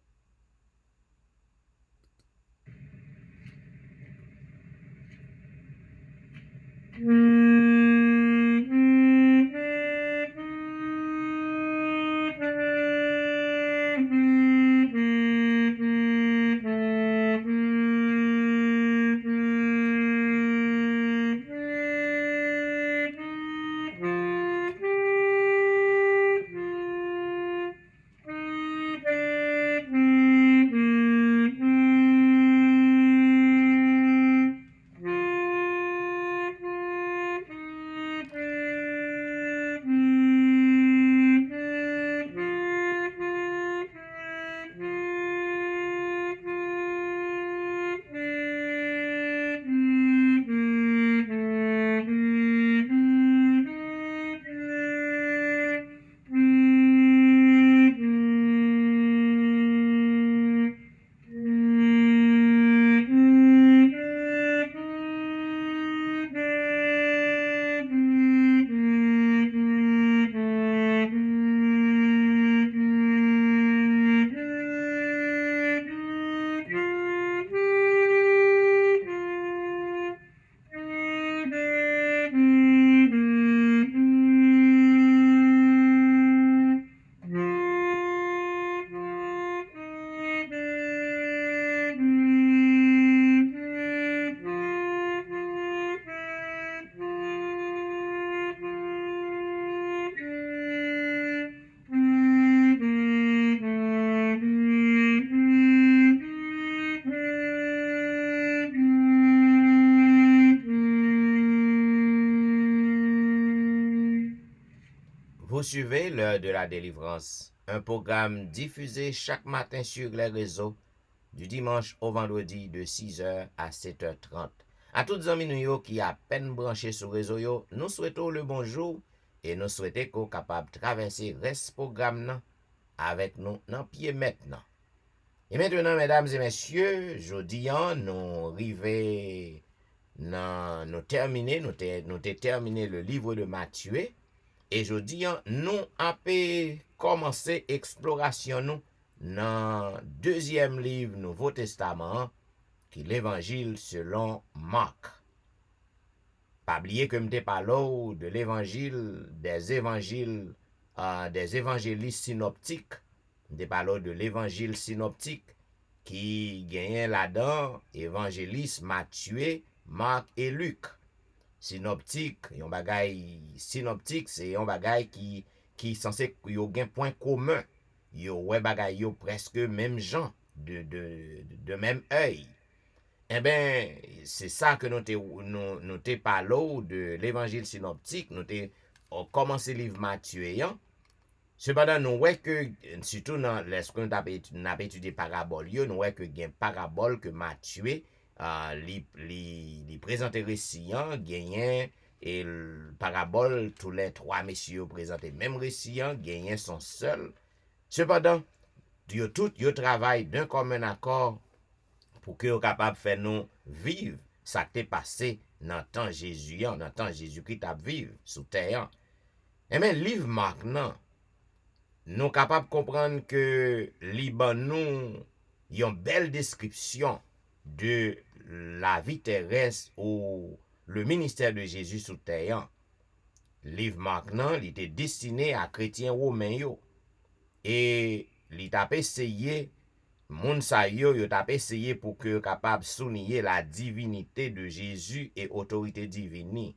Vous suivez l'heure de la délivrance, un programme diffusé chaque matin sur les réseaux du dimanche au vendredi de 6h à 7h30. À toutes les amis qui à peine branchés sur le réseau, nous souhaitons le bonjour et nous souhaitons qu'on soit capable de traverser ce programme avec nous dans pied maintenant. Et maintenant, mesdames et messieurs, jeudi, nous arrivons, nous terminé le livre de Matthieu. Et jeudi, nous avons commencé l'exploration nous dans le deuxième livre du Nouveau Testament, qui est l'Évangile selon Marc. Pas oublier que je parle de l'Évangile, des évangélistes synoptiques. Je parle de l'Évangile synoptique qui gagne là-dedans évangélistes Matthieu, Marc et Luc. Synoptique, c'est un bagay qui censé yo gen point commun. Yo ouais bagay yo presque même gens de même œil. Eh ben, c'est ça que nous te parlons de l'évangile synoptique, nous te commencé le livre Matthieu. Cependant, nous voyons que, surtout dans lorsque nous avons étudié parabole, nous voyons que il y a une parabole que Matthieu li présente récit, gagné et le parabole, tous les trois messieurs présentent même récit, gagné son seul. Cependant, yo travaillent d'un commun accord pour que yo capable de faire nous vivre ça qui est passé dans le temps Jésus, dans le temps Jésus-Christ a vivre sous terre. Et bien, livre Marc, non, nous capables de comprendre que Liban nous une belle description de la vie terrestre ou le ministère de Jésus sous terre. Livre Marc, non, il était destiné à chrétiens romains yo. Et il t'a essayé, moun sa yo t'a essayé pour que capable souligner la divinité de Jésus et autorité divine.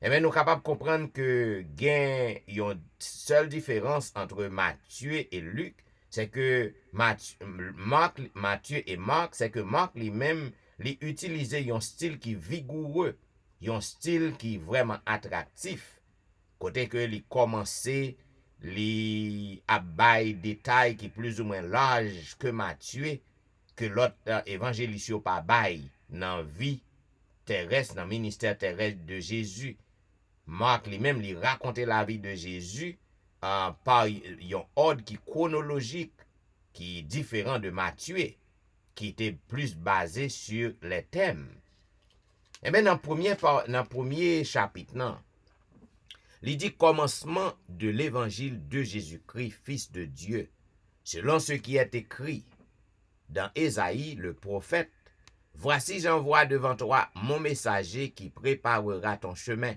Et bien, nous sommes capables de comprendre que il y a une seule différence entre Matthieu et Luc, c'est que Matthieu et Marc, c'est que Marc lui-même, il utilisait un style qui est vigoureux. un style qui vraiment attractif, côté que li commencé li a bay détail qui plus ou moins large que Matthieu, que l'autre évangéliste yo pas bay dans vie terrestre, dans ministère terrestre de Jésus. Marc lui-même lui racontait la vie de Jésus par un ordre qui chronologique qui est différent de Matthieu, qui était plus basé sur les thèmes. Et bien dans le premier chapitre, il dit commencement de l'évangile de Jésus-Christ, Fils de Dieu, selon ce qui est écrit dans Ésaïe, le prophète. Voici j'envoie devant toi mon messager qui préparera ton chemin.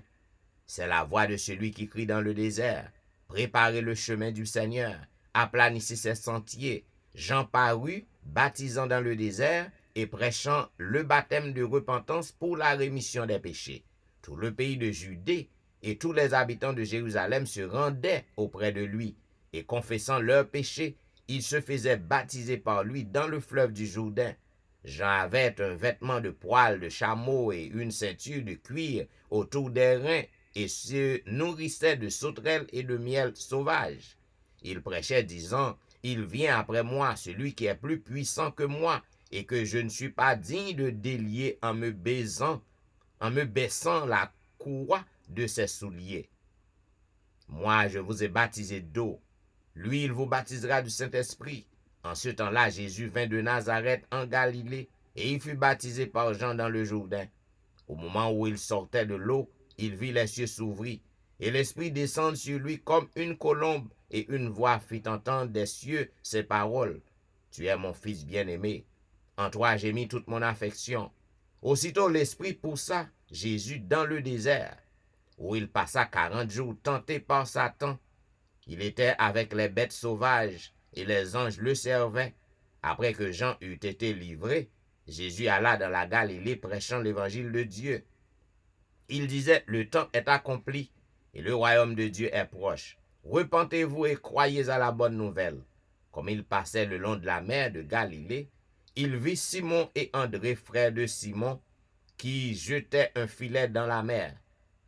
C'est la voix de celui qui crie dans le désert. Préparez le chemin du Seigneur, aplanissez ses sentiers. Jean parut, baptisant dans le désert et prêchant le baptême de repentance pour la rémission des péchés. Tout le pays de Judée et tous les habitants de Jérusalem se rendaient auprès de lui, et confessant leurs péchés, ils se faisaient baptiser par lui dans le fleuve du Jourdain. Jean avait un vêtement de poil de chameau et une ceinture de cuir autour des reins, et se nourrissait de sauterelles et de miel sauvage. Il prêchait disant, « Il vient après moi, celui qui est plus puissant que moi, et que je ne suis pas digne de délier en me baissant la courroie de ses souliers. Moi, je vous ai baptisé d'eau. Lui, il vous baptisera du Saint-Esprit. » En ce temps-là, Jésus vint de Nazareth en Galilée, et il fut baptisé par Jean dans le Jourdain. Au moment où il sortait de l'eau, il vit les cieux s'ouvrir, et l'Esprit descendre sur lui comme une colombe, et une voix fit entendre des cieux ces paroles. « Tu es mon Fils bien-aimé. En toi j'ai mis toute mon affection. » Aussitôt l'Esprit poussa Jésus dans le désert, où il passa 40 jours tenté par Satan. Il était avec les bêtes sauvages, et les anges le servaient. Après que Jean eut été livré, Jésus alla dans la Galilée prêchant l'évangile de Dieu. Il disait, le temps est accompli, et le royaume de Dieu est proche. Repentez-vous et croyez à la bonne nouvelle. Comme il passait le long de la mer de Galilée, il vit Simon et André, frères de Simon, qui jetaient un filet dans la mer,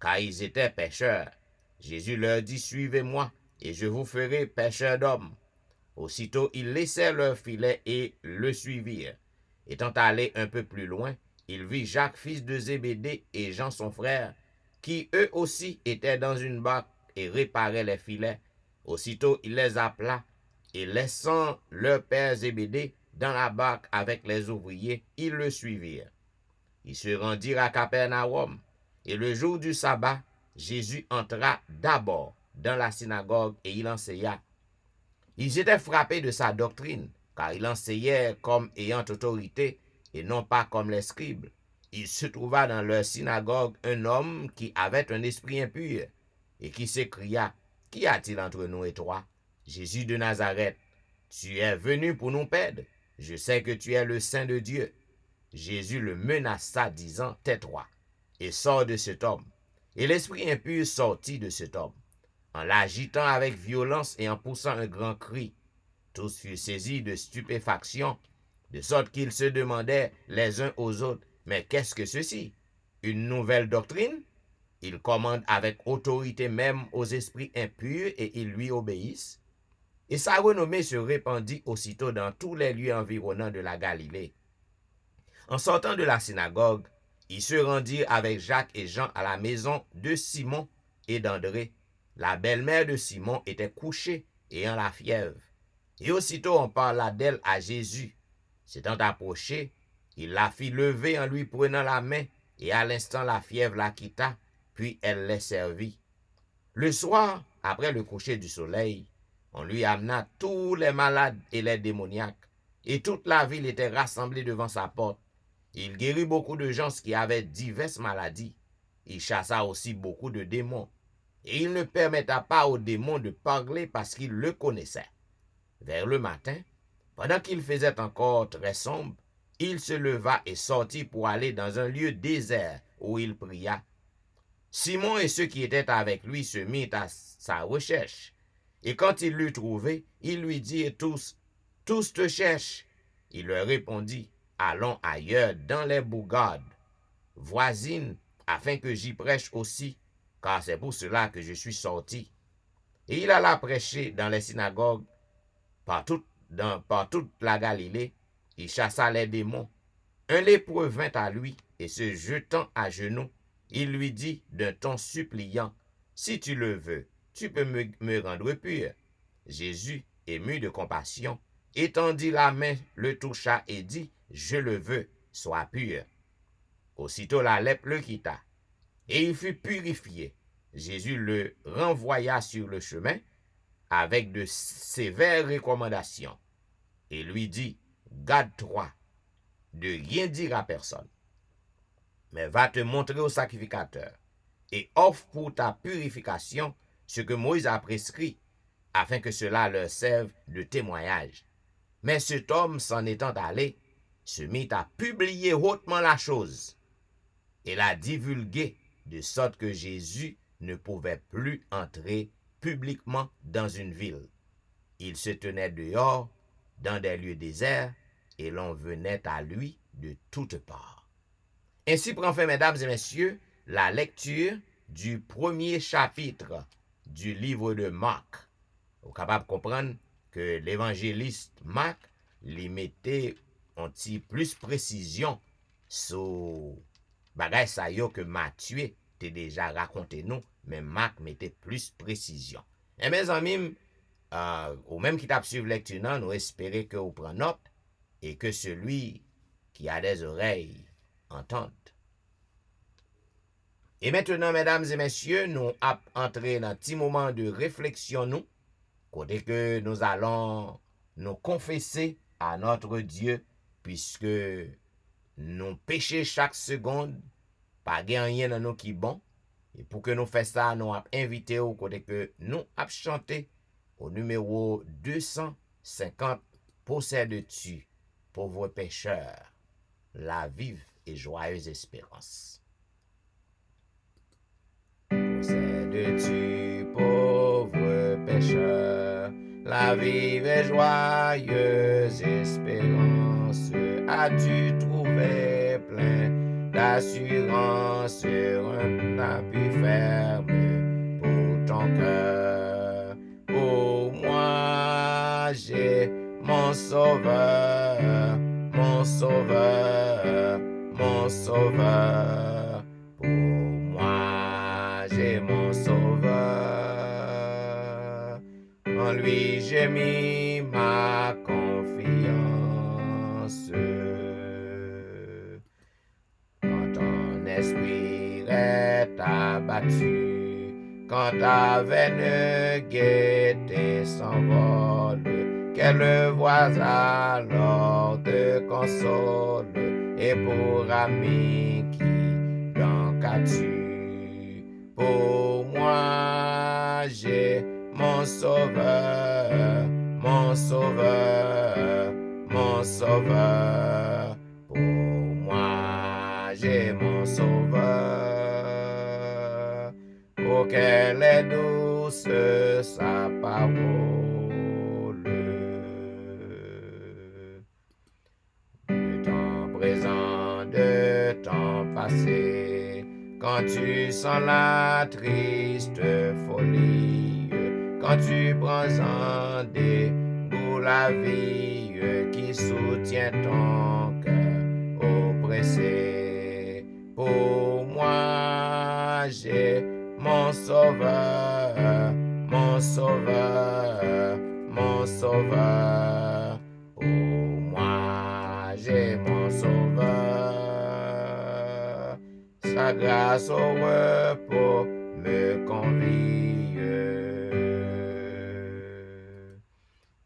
car ils étaient pêcheurs. Jésus leur dit, suivez-moi, et je vous ferai pêcheurs d'hommes. Aussitôt, ils laissèrent leur filet et le suivirent. Étant allés un peu plus loin, il vit Jacques, fils de Zébédée, et Jean, son frère, qui eux aussi étaient dans une barque et réparaient les filets. Aussitôt, il les appela, et laissant leur père Zébédée dans la barque avec les ouvriers, ils le suivirent. Ils se rendirent à Capernaum, et le jour du sabbat, Jésus entra d'abord dans la synagogue et il enseigna. Ils étaient frappés de sa doctrine, car il enseignait comme ayant autorité, et non pas comme les scribes. Il se trouva dans leur synagogue un homme qui avait un esprit impur, et qui s'écria, « Qu'y a-t-il entre nous et toi, Jésus de Nazareth? Tu es venu pour nous perdre. Je sais que tu es le Saint de Dieu. » Jésus le menaça, disant, « Tais-toi, et sors de cet homme. » Et l'esprit impur sortit de cet homme. En l'agitant avec violence et en poussant un grand cri, tous furent saisis de stupéfaction, de sorte qu'ils se demandaient les uns aux autres, « Mais qu'est-ce que ceci? Une nouvelle doctrine? » Il commande avec autorité même aux esprits impurs et ils lui obéissent. Et sa renommée se répandit aussitôt dans tous les lieux environnants de la Galilée. En sortant de la synagogue, ils se rendirent avec Jacques et Jean à la maison de Simon et d'André. La belle-mère de Simon était couchée, ayant la fièvre. Et aussitôt on parla d'elle à Jésus. S'étant approché, il la fit lever en lui prenant la main, et à l'instant la fièvre la quitta, puis elle les servit. Le soir, après le coucher du soleil, on lui amena tous les malades et les démoniaques, et toute la ville était rassemblée devant sa porte. Il guérit beaucoup de gens qui avaient diverses maladies. Il chassa aussi beaucoup de démons. Et il ne permetta pas aux démons de parler parce qu'ils le connaissaient. Vers le matin, pendant qu'il faisait encore très sombre, il se leva et sortit pour aller dans un lieu désert où il pria. Simon et ceux qui étaient avec lui se mirent à sa recherche. Et quand il l'eut trouvé, il lui dit tous te cherchent. Il leur répondit, allons ailleurs dans les bourgades voisines afin que j'y prêche aussi, car c'est pour cela que je suis sorti. Et il alla prêcher dans les synagogues par toute la Galilée. Il chassa les démons. Un lépreux vint à lui, et se jetant à genoux, il lui dit d'un ton suppliant, « Si tu le veux, tu peux me rendre pur. » Jésus, ému de compassion, étendit la main, le toucha et dit, « Je le veux, sois pur. » Aussitôt la lèpre le quitta, et il fut purifié. Jésus le renvoya sur le chemin avec de sévères recommandations et lui dit, « Garde-toi de rien dire à personne, mais va te montrer au sacrificateur et offre pour ta purification ce que Moïse a prescrit, afin que cela leur serve de témoignage. » Mais cet homme, s'en étant allé, se mit à publier hautement la chose et la divulguer, de sorte que Jésus ne pouvait plus entrer publiquement dans une ville. Il se tenait dehors, dans des lieux déserts, et l'on venait à lui de toutes parts. Ainsi prend fin, mesdames et messieurs, la lecture du premier chapitre du livre de Marc. Vous êtes capable de comprendre que l'évangéliste Marc lui mettait un petit plus précision sur bagay sa yo que Matthieu t'ai déjà raconté nous, mais Marc mettait plus précision. Et mes amis, ou même qui t'a suivi lecture, nous espérons que vous prenez note et que celui qui a des oreilles entende. Et maintenant, mesdames et messieurs, nous allons entrer dans un petit moment de réflexion, nous, côté que nous allons nous confesser à notre Dieu, puisque nous péchons chaque seconde, pas rien dans nous qui bon. Et pour que nous fassions ça, nous avons invité au côté que nous avons chanté au numéro 250, Possèdes-tu, pauvre pécheur, la vive et joyeuse espérance. Possèdes-tu, pauvre pécheur, la vive et joyeuse espérance? As-tu trouvé plein d'assurance sur un appui ferme pour ton cœur? Pour moi, j'ai mon sauveur, mon sauveur, mon sauveur. Pour moi, j'ai mon sauveur. En lui, j'ai mis ma confiance. Quand ton esprit est abattu, quand ta veine gaieté s'envole, quelle voix alors te console? Et pour ami, qui donc as-tu? Pour moi, j'ai mon sauveur, mon sauveur, mon sauveur. Pour moi, j'ai mon sauveur. Oh, qu'elle est douce sa parole. De temps présent, de temps passé, quand tu sens la triste folie, quand tu prends en dégoût la vie qui soutient ton cœur oppressé. Pour moi, j'ai mon sauveur, mon sauveur, mon sauveur. Pour moi, j'ai mon sauveur. Sa grâce au repos me convie.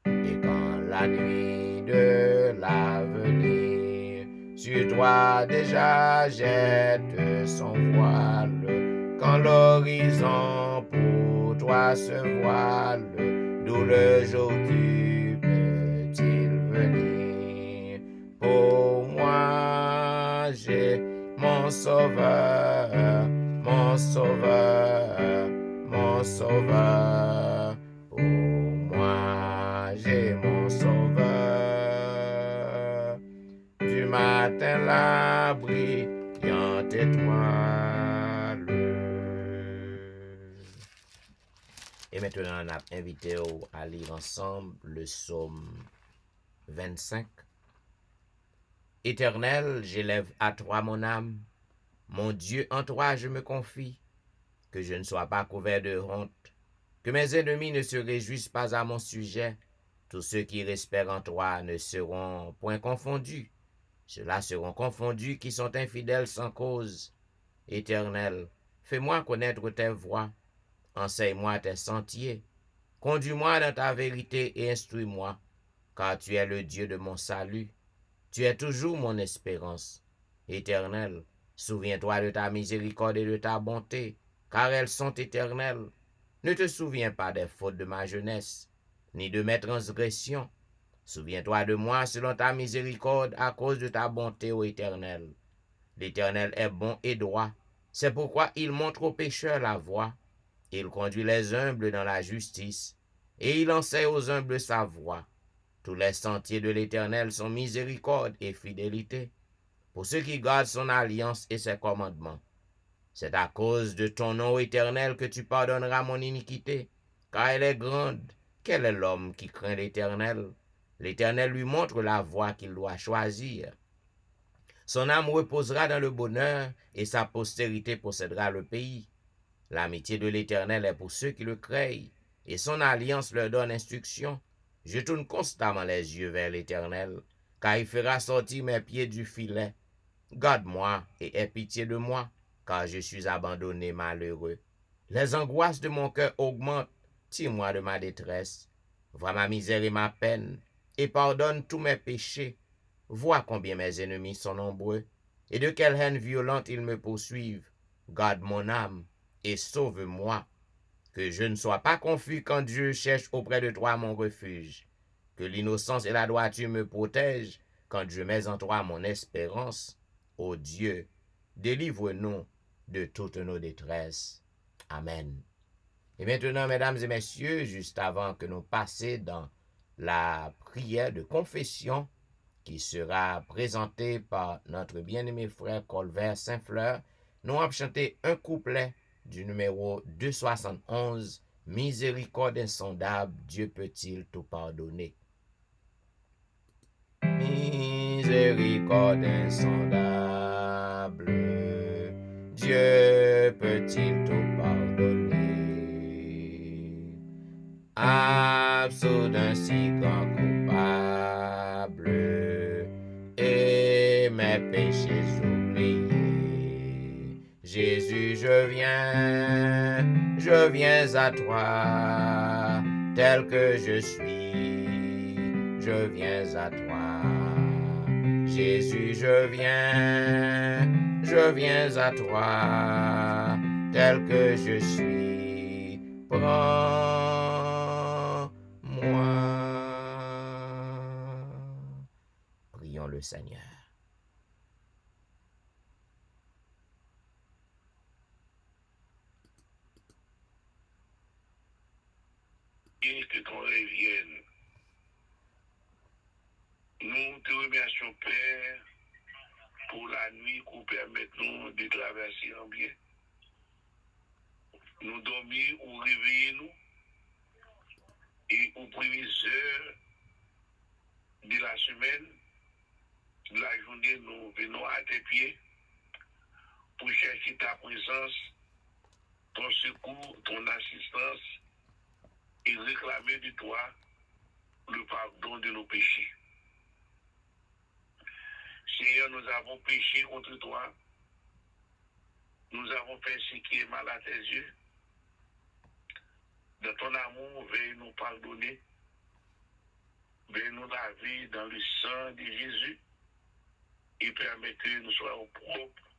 Et quand la nuit de l'avenir sur toi déjà jette son voile, quand l'horizon pour toi se voile, d'où le jour tu peut-il venir? Pour moi, j'ai mon sauveur, mon sauveur, mon sauveur. Pour moi, j'ai mon sauveur. Du matin la brillante étoile, maintenant, on a invité à lire ensemble le psaume 25. Éternel, j'élève à toi mon âme. Mon Dieu, en toi je me confie. Que je ne sois pas couvert de honte. Que mes ennemis ne se réjouissent pas à mon sujet. Tous ceux qui respectent en toi ne seront point confondus. Ceux-là seront confondus qui sont infidèles sans cause. Éternel, fais-moi connaître tes voies. Enseigne-moi tes sentiers. Conduis-moi dans ta vérité et instruis-moi, car tu es le Dieu de mon salut. Tu es toujours mon espérance. Éternel, souviens-toi de ta miséricorde et de ta bonté, car elles sont éternelles. Ne te souviens pas des fautes de ma jeunesse, ni de mes transgressions. Souviens-toi de moi selon ta miséricorde à cause de ta bonté, ô Éternel. L'Éternel est bon et droit. C'est pourquoi il montre aux pécheurs la voie. Il conduit les humbles dans la justice, et il enseigne aux humbles sa voie. Tous les sentiers de l'Éternel sont miséricorde et fidélité, pour ceux qui gardent son alliance et ses commandements. C'est à cause de ton nom éternel que tu pardonneras mon iniquité, car elle est grande. Quel est l'homme qui craint l'Éternel? L'Éternel lui montre la voie qu'il doit choisir. Son âme reposera dans le bonheur, et sa postérité possédera le pays. L'amitié de l'Éternel est pour ceux qui le craignent, et son alliance leur donne instruction. Je tourne constamment les yeux vers l'Éternel, car il fera sortir mes pieds du filet. Garde-moi et aie pitié de moi, car je suis abandonné malheureux. Les angoisses de mon cœur augmentent. Tire-moi de ma détresse. Vois ma misère et ma peine, et pardonne tous mes péchés. Vois combien mes ennemis sont nombreux, et de quelle haine violente ils me poursuivent. Garde mon âme, et sauve-moi. Que je ne sois pas confus quand Dieu cherche auprès de toi mon refuge. Que l'innocence et la droiture me protègent quand je mets en toi mon espérance. Ô Dieu, délivre-nous de toutes nos détresses. Amen. Et maintenant, mesdames et messieurs, juste avant que nous passions dans la prière de confession qui sera présentée par notre bien-aimé frère Colbert Saint-Fleur, nous allons chanter un couplet du numéro 271, Miséricorde insondable, Dieu peut-il tout pardonner? Miséricorde insondable, Dieu peut-il tout pardonner? Absous d'un si grand coupable, et mes péchés oubliés. Jésus, je viens à toi, tel que je suis, je viens à toi. Jésus, je viens à toi, tel que je suis. Prends-moi. Prions le Seigneur. Et que ton revienne. Nous te remercions, Père, pour la nuit qu'on permet nous de traverser en bien. Nous dormir ou réveiller nous et aux premières heures de la semaine, de la journée, nous venons à tes pieds pour chercher ta présence, ton secours, ton assistance et réclamer de toi le pardon de nos péchés. Seigneur, nous avons péché contre toi. Nous avons fait ce qui est mal à tes yeux. Dans ton amour, veuille nous pardonner. Veuille nous laver dans le sang de Jésus et permettre que nous soyons propres,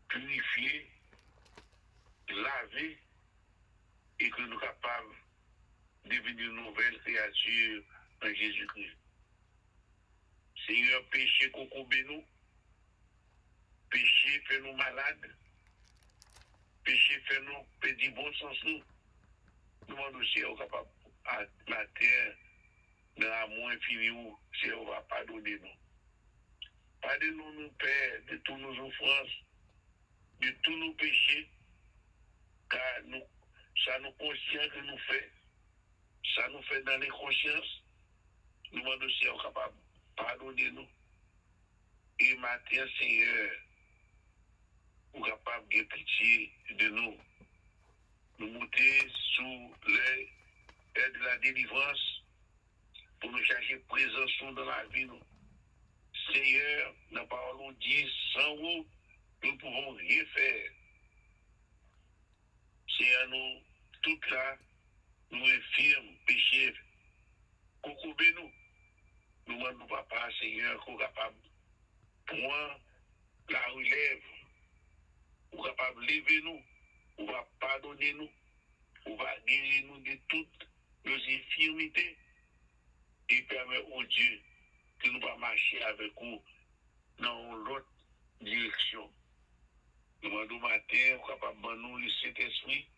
purifiés, lavés et que nous soyons capables de devenir une nouvelle créature en Jésus-Christ. Seigneur, péché coco nous, péché fait nous malades, péché fait nous perdre bon sens nous. Nous demandons si on est capable à la terre, dans l'amour infini, si on va pardonner nous. Pardonne-nous, nous, Père, de toutes nos offenses, de tous nos péchés, car nous ça nous conscient que nous fait, ça nous fait dans les consciences, nous demandons si on est capable de pardonner nous. Et matin, Seigneur, nous sommes capables de pitié de nous. Nous monter sous l'aide de la délivrance pour nous chercher présence dans la vie. Nous. Seigneur, nous parlons dit, sans vous, nous ne pouvons rien faire. Seigneur, nous, tout là, nous infirmes, péchés, coucoubez nous. Nous demandons, papa, Seigneur, qu'on est capable de prendre la relève, qu'on est capable de lever nous, on va pardonner nous, on va guérir nous de toutes nos infirmités et permettre au Dieu que nous va marcher avec vous dans l'autre direction. Nous demandons matin, on est capable de nous le Saint-Esprit,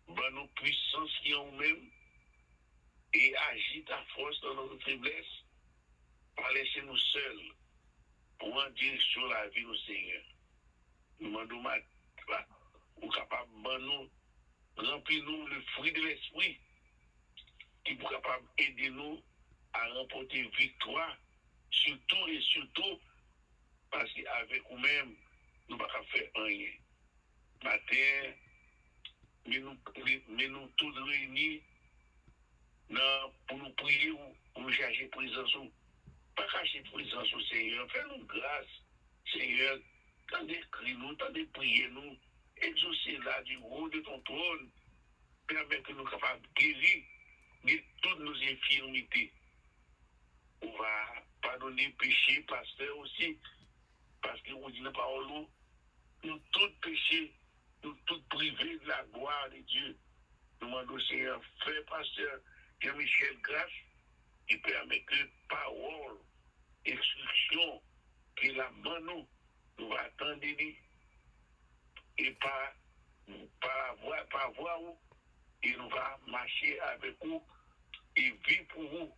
de nous puissance qui est en nous-mêmes et agir ta force dans notre faiblesse, pas laisser nous seuls pour en direction la vie au Seigneur. Nous demandons matin, ou capable de nous remplir nous le fruit de l'esprit qui est capable d'aider nous à remporter victoire, surtout et surtout parce qu'avec nous-mêmes, nous ne pouvons pas faire rien. Matin, mais nous tous réunis pour nous prier ou pour nous chercher présence. Pas cacher présence au Seigneur, fais-nous grâce, Seigneur, tant d'écrire nous, tant de prier nous, exaucer là du haut de ton trône, permet que nous soyons capables de guérir de toutes nos infirmités. On va pardonner péché, pasteur aussi, parce que on dit la parole, nous tous péchés, nous tous privés de la gloire de Dieu. Nous demandons au Seigneur, fais pasteur Jean-Michel grâce, et permet que parole, instruction, que la main nous va attendre et par voix, et nous va marcher avec vous et vivre pour vous.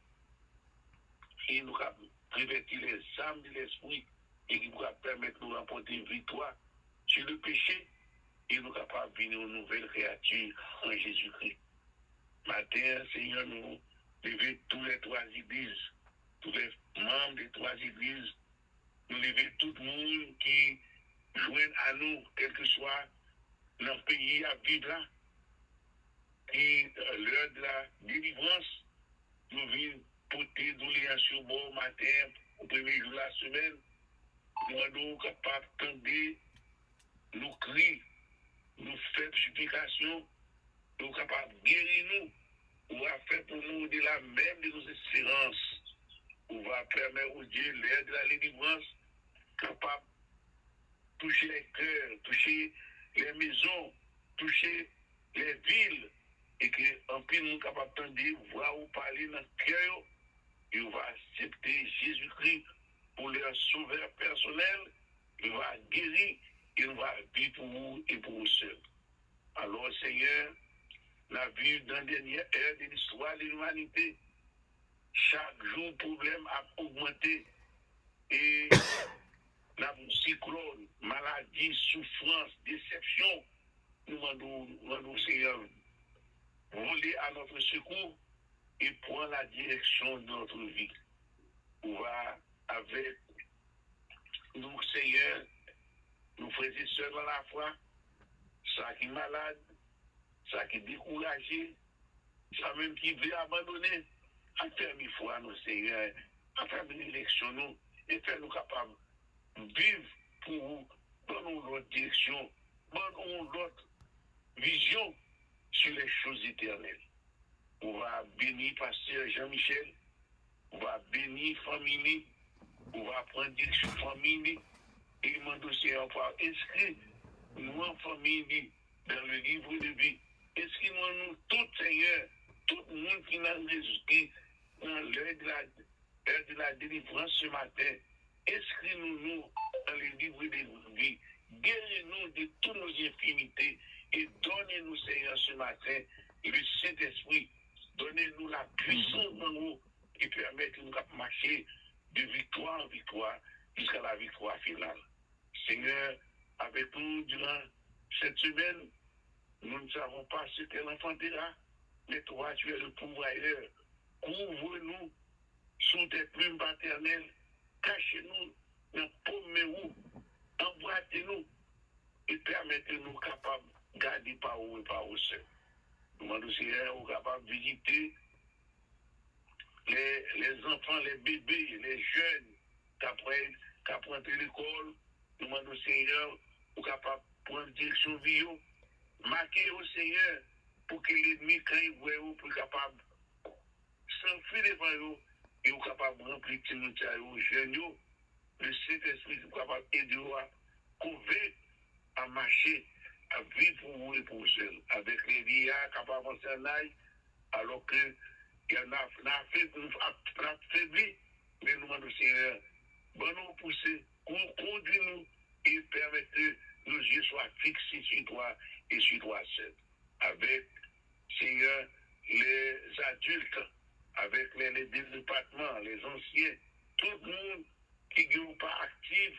Et nous va revêtir les âmes de l'esprit et qui va permettre de nous remporter une victoire sur le péché et nous capables de venir une nouvelle créature en Jésus-Christ. Matin, Seigneur, nous levons tous les trois églises, tous les membres des trois églises, nous levons tout le monde qui joignent à nous, quel que soit leur pays à vivre là, et l'heure de la délivrance, nous venons porter doléances sur bon matin, au premier jour de la semaine, nous sommes capables d'entendre nos cris, nos faibles supplications, nous sommes capables de guérir nous, ou à faire pour nous au-delà même de nos espérances, ou va permettre au Dieu l'aide de la délivrance, capable de toucher les cœurs, toucher les maisons, toucher les villes, et que en plus nous sommes capables d'entendre, voir ou parler dans le cœur, et on va accepter Jésus-Christ pour leur sauveur personnel, il va guérir, il va vivre pour vous et pour vous seuls. Alors Seigneur, la vie dans la dernière ère de l'histoire de l'humanité, chaque jour, le problème a augmenté. Et la cyclone, maladie, souffrance, déception, nous demandons, Seigneur, voler à notre secours et prendre la direction de notre vie. On va avec nous, Seigneur, nous frères et sœurs dans la foi, ça qui est malade, ça qui est découragé, ça même qui veut abandonner, à faire une foi, nous, Seigneur, à faire une élection, nous, et faire nous capables de vivre pour vous, dans notre direction, dans notre vision sur les choses éternelles. On va bénir pasteur Jean-Michel, on va bénir famille, on va prendre direction famille, et demander au Seigneur pour inscrire nous en famille dans le livre de vie. Inscrivons-nous tout, Seigneur, tout le monde qui n'a résisté dans l'heure de la délivrance ce matin. Inscrivons-nous dans le livre de vie. Guéris-nous de toutes nos infinités et donnez-nous, Seigneur, ce matin, le Saint-Esprit. Donnez-nous la puissance dans nous et permettez nous de marcher de victoire en victoire jusqu'à la victoire finale. Seigneur, avec nous durant cette semaine, nous ne savons pas ce que l'enfant dira, mais toi, tu es le pourvoyeur. Couvre-nous sous tes plumes paternelles, cachez-nous dans le paume, emboîtez-nous et permettez-nous capables de garder par où et par où seul. Nous demandons, Seigneur, capables de visiter les enfants, les bébés, les jeunes qui apprennent l'école. Nous demandons, Seigneur, ou capable de prendre direction vie, marquer au Seigneur pour que l'ennemi, quand il voit, pour capable s'enfuir devant eux et ou capable de remplir les jeunes, le Saint-Esprit est capable d'aider à convaincre à marcher, à vivre pour vous et pour vous seul. Avec les liens capables d'avancer en aille, alors que il y en a affaibli, mais nous demandons, Seigneur, bon nous pousser, conduis-nous et permettez que nos yeux soient fixés sur toi et sur toi seul. Avec, Seigneur, les adultes, avec les départements, les anciens, tout le monde qui n'est pas actif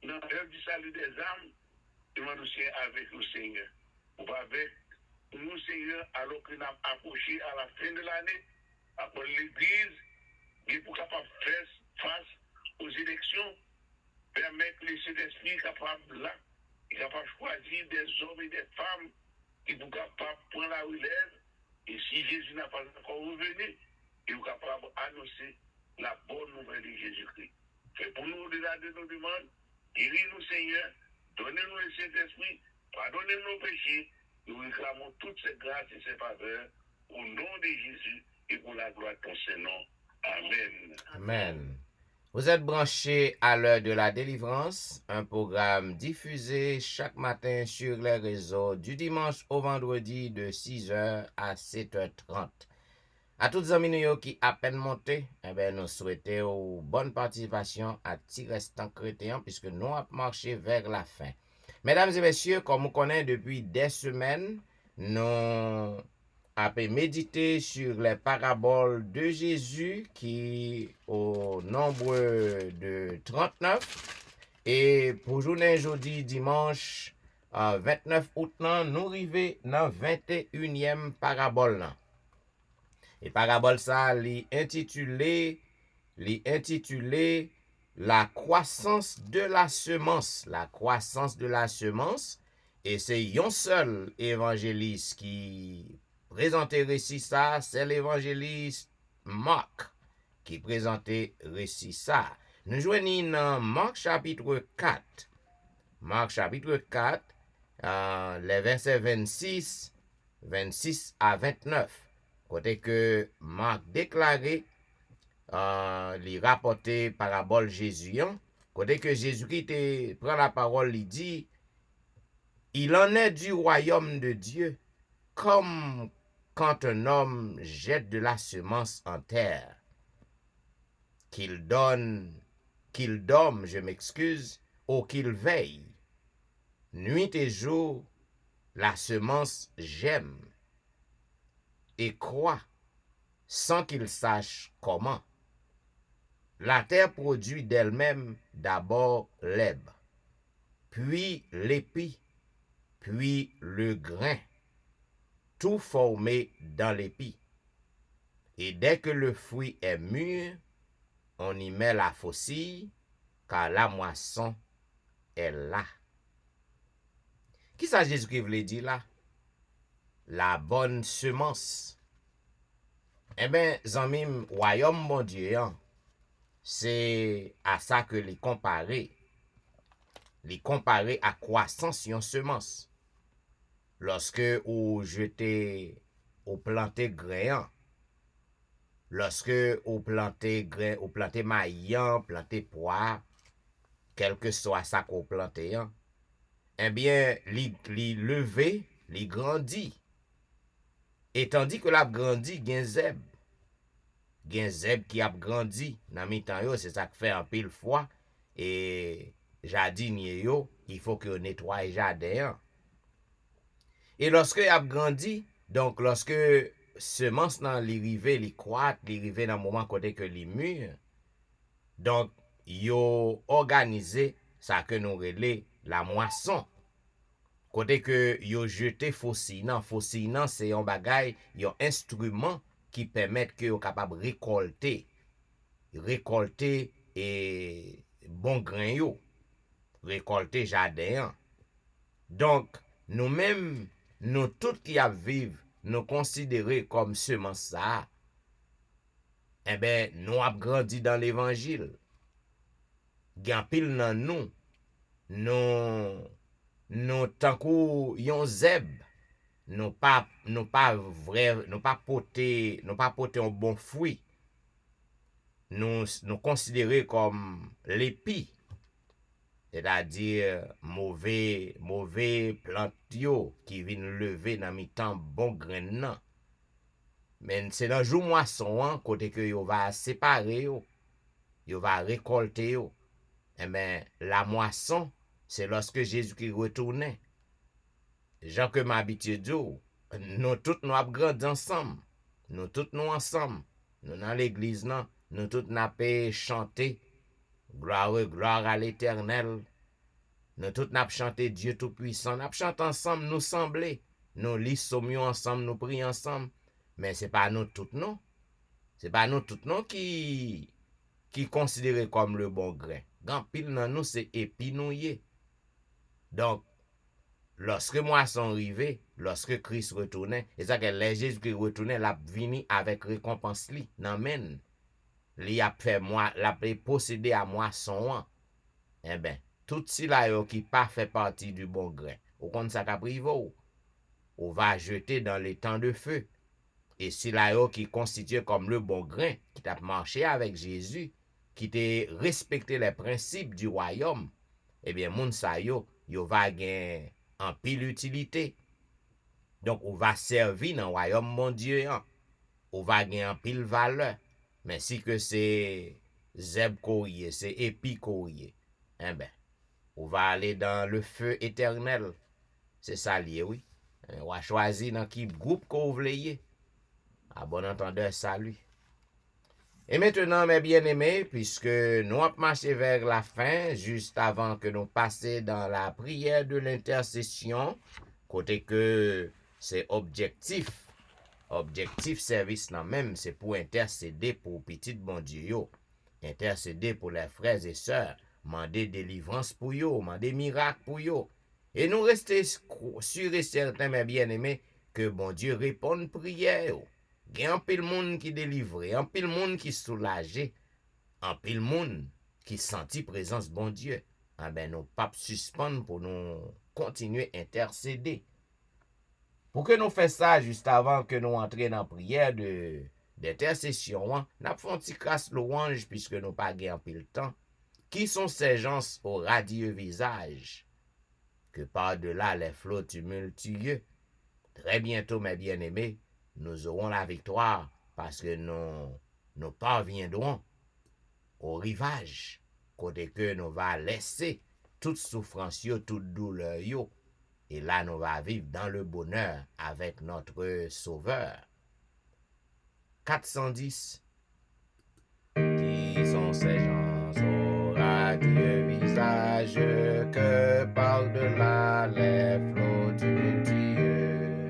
dans l'œuvre du salut des âmes, demandons, Seigneur, avec le Seigneur. Ou avec nous, Seigneur, alors que nous avons approché à la fin de l'année, après l'Église, qui est capable de faire face aux élections, permettre le Saint-Esprit capable là, capable de choisir des hommes et des femmes qui sont capables de prendre la relève, et si Jésus n'a pas encore revenu, ils sont capables d'annoncer la bonne nouvelle de Jésus-Christ. Fait pour nous, au-delà de nos demandes, guéris-nous, Seigneur, donnez-nous le Saint-Esprit, pardonnez-nous nos péchés, nous réclamons toutes ces grâces et ces faveurs au nom de Jésus et pour la gloire de ton Saint-Nom. Amen. Amen. Vous êtes branchés à l'heure de la délivrance, un programme diffusé chaque matin sur les réseaux du dimanche au vendredi de 6h à 7h30. À toutes les amis qui à peine monté, nous souhaitons bonne participation à petit restant chrétien puisque nous avons marché vers la fin. Mesdames et messieurs, comme vous connaissez depuis des semaines, nous avons médité sur les paraboles de Jésus qui au nombre de 39. Et pour journée jeudi dimanche 29 août, nous arrivons dans 21e parabole. Et parabole ça, l'intitulé la croissance de la semence. La croissance de la semence. Et c'est un seul évangéliste qui présentait récit ça, c'est l'évangéliste Marc qui présentait récit ça. Nous joignons dans Marc chapitre 4. Marc chapitre 4, les versets 26 à 29. Côté que Marc déclaré, il rapporté parabole Jésus. Côté que Jésus-Christ prend la parole, il dit, il en est du royaume de Dieu, comme quand un homme jette de la semence en terre, qu'il dorme, ou qu'il veille. Nuit et jour, la semence gemme et croît sans qu'il sache comment. La terre produit d'elle-même d'abord l'herbe, puis l'épi, puis le grain, tout formé dans l'épi. Et dès que le fruit est mûr, on y met la faucille, car la moisson est là. Qui ça Jésus-Christ voulait dire là? La bonne semence. Eh bien, zanmim, royaume bon Dieu, c'est à ça que les comparer. Les comparer à croissance yon semence. Lorsque ou jeté ou planté grain, lorsque ou planté grain, ou planté maïs, planté pois, quel que soit ça qu'on planté, eh bien, li levé, li grandit. Et tandis que la grandi, gen zeb qui a grandi dans mi-temps yo, c'est ça qui fait un pile fois et jardinier yo, il faut que nettoie jardin. Et lorsque il a grandi, donc lorsque semence nan li rive, li croît, li rive dans moment côté que li mûr, donc yo organisé ça que nous relé la moisson. Côté que yo jeté fossil nan c'est un bagay, yon instrument qui permet que yo capable récolter et bon grain yo, récolter jardin. Donc, nous-mêmes, nous tous qui a vivre, nous considérer comme semence ça, eh ben, nous avons grandi dans l'évangile. Gen pile nan nous tankou yon zeb, nous pas porter un bon fruit. Nous considérer comme l'épi, c'est-à-dire mauvais plante yo qui viennent lever dans mi-temps bon grain nan. Mais c'est dans jour moisson côté que yo va séparer yo va récolter yo. Eh ben la moisson c'est lorsque Jésus-Christ retournait. Jean que m'habitude dire, nous tous nous avons grandi ensemble. Nous tous nous ensemble. Nous dans l'église nan, nous tous n'a pas chanté gloire à l'Éternel. Nous tous n'a chanté Dieu tout puissant. N'a chanté ensemble, nous sembler. Nous lisons ensemble, nous prions ensemble. Mais c'est pas nous tous non. C'est pas nous tous non qui considérés comme le bon grain. Grand pile nan nous c'est épinouillé. Donc lorsque moisson arrivé, lorsque Christ retournait, et ça que les Jésus qui retournait, l'a vini avec récompense li, nan men. Li a fait moi, l'a possédé à moisson. Eh ben, tout si la yo qui pas fait partie du bon grain, au compte ça ka privo, on va jeter dans les temps de feu. Et si la yo qui constitue comme le bon grain, qui t'a marché avec Jésus, qui t'a respecté les principes du royaume, eh bien, moun sa yo va gen en pile utilité. Donc, on va servir dans le royaume mon Dieu. On va gagner en pile valeur. Mais si que c'est zeb courrier, c'est épi courrier, eh ben, on va aller dans le feu éternel. C'est ça lié, oui. On va choisir dans qui groupe qu'on veut. À bon entendeur, salut. Et maintenant, mes bien-aimés, puisque nous avons marché vers la fin, juste avant que nous passions dans la prière de l'intercession, côté que c'est objectif service nan même, c'est pour intercéder pour petit bon Dieu yo, intercéder pour les frères et sœurs, demander délivrance pour yo, demander miracle pour yo. Et nous rester sûrs et certains, mes bien-aimés, que bon Dieu réponde prière yo. Il y a un pile monde qui délivré, un pile monde qui soulagé, un pile monde qui senti présence bon Dieu. Ah ben nous pas suspendre pour nous continuer à intercéder. Pour que nous fassions ça juste avant que nous entrions dans la prière d'intercession, nous avons fait un petit crasse louange puisque nous pas un pile temps. Qui sont ces gens au radieux visage, que par-delà les flots tumultueux, très bientôt, mes bien-aimés, nous aurons la victoire parce que nous parviendrons au rivage, côté que nous va laisser toute souffrance, toute douleur, et là nous va vivre dans le bonheur avec notre Sauveur. 410. Qui sont ces gens au radieux visage que par-delà les flots tumultueux,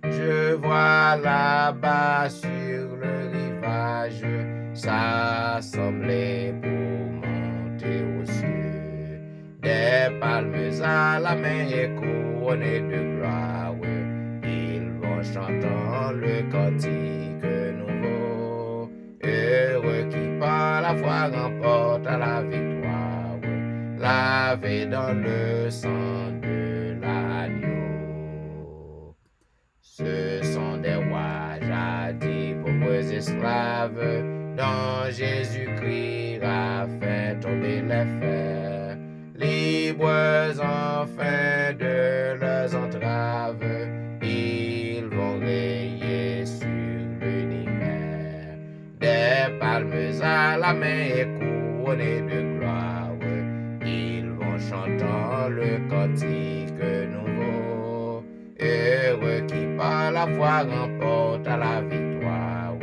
je vois là-bas sur le rivage s'assembler pour monter aux cieux. Des palmes à la main et couronnées de gloire, ils vont chantant le cantique nouveau. Heureux qui par la foi remporte à la victoire, lavé dans le sang de l'agneau. Ce sont des rois jadis, pauvres esclaves, dont Jésus-Christ a fait tomber les fers. Libres enfin de leurs entraves, ils vont rayer sur l'univers. Des palmes à la main et couronnés de gloire, ils vont chantant le cantique nouveau. Heureux qui par la foi remporte à la victoire,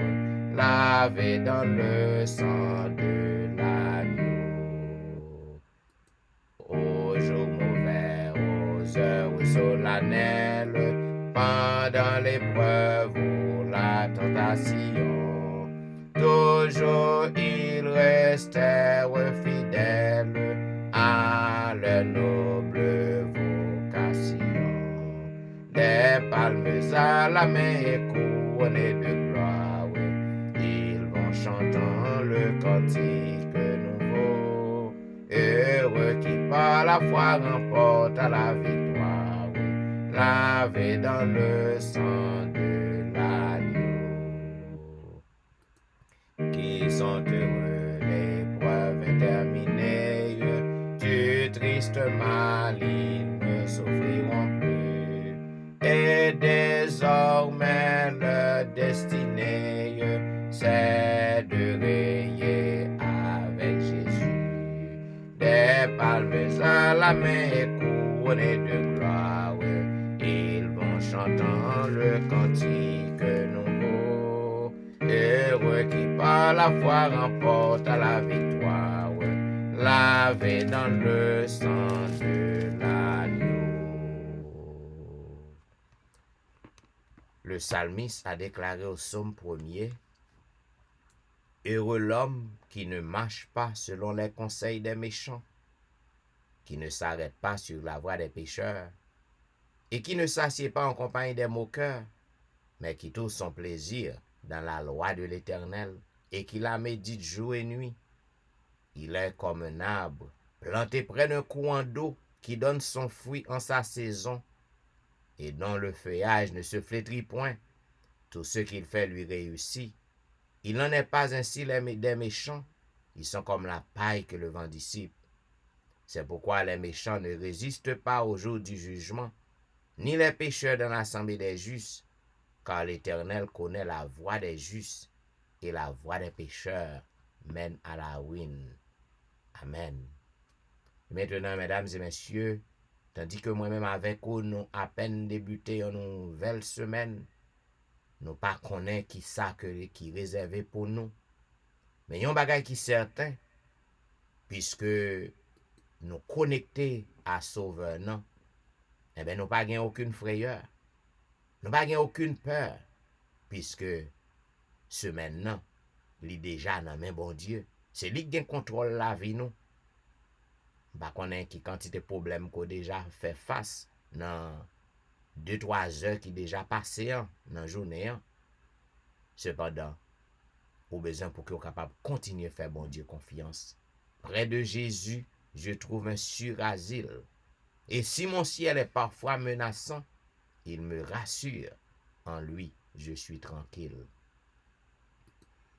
lavé dans le sang de l'agneau. Aux jours mauvais, aux heures où le soleil solennel pendant l'épreuve ou la tentation. Toujours ils restèrent fidèles à leur noble vocation. Des palmes à la main et couronnés de gloire, ils vont chantant le cantique nouveau. Heureux qui par la foi remporte à la victoire, lavé dans le sang de l'agneau. Qui sont heureux, l'épreuve est terminée, du triste mal ils ne souffriront plus. Et désormais leur destinée, c'est de régner avec Jésus. Des palmes à la main et couronnés de gloire, ils vont chantant le cantique nouveau. Heureux qui par la foi remporte à la victoire, lavé dans le sang de l'agneau. Le psalmiste a déclaré au psaume 1er: Heureux l'homme qui ne marche pas selon les conseils des méchants, qui ne s'arrête pas sur la voie des pécheurs, et qui ne s'assied pas en compagnie des moqueurs, mais qui trouve son plaisir dans la loi de l'Éternel, et qui la médite jour et nuit. Il est comme un arbre planté près d'un courant d'eau, qui donne son fruit en sa saison, et dont le feuillage ne se flétrit point. Tout ce qu'il fait lui réussit. Il n'en est pas ainsi des méchants. Ils sont comme la paille que le vent dissipe. C'est pourquoi les méchants ne résistent pas au jour du jugement, ni les pécheurs dans l'assemblée des justes, car l'Éternel connaît la voie des justes, et la voie des pécheurs mène à la ruine. Amen. Maintenant, mesdames et messieurs, tandis que moi-même avec vous, nous à peine débuté une nouvelle semaine, nous pas connaît qui ça qui réservé pour nous. Mais yon bagay qui certain, puisque nous connectés à Sauveur, non, eh bien, nous pas gain aucune frayeur, nous pas gain aucune peur, puisque semaine non, li déjà dans main bon Dieu, c'est lui qui contrôle la vie nous. Bah connaît qui quantité de problèmes qu'on déjà fait face dans 2-3 heures qui déjà passé dans journée. Cependant, au besoin pour que vous capable continuer à faire bon Dieu confiance. Près de Jésus, je trouve un sûr asile. Et si mon ciel est parfois menaçant, il me rassure. En lui, je suis tranquille.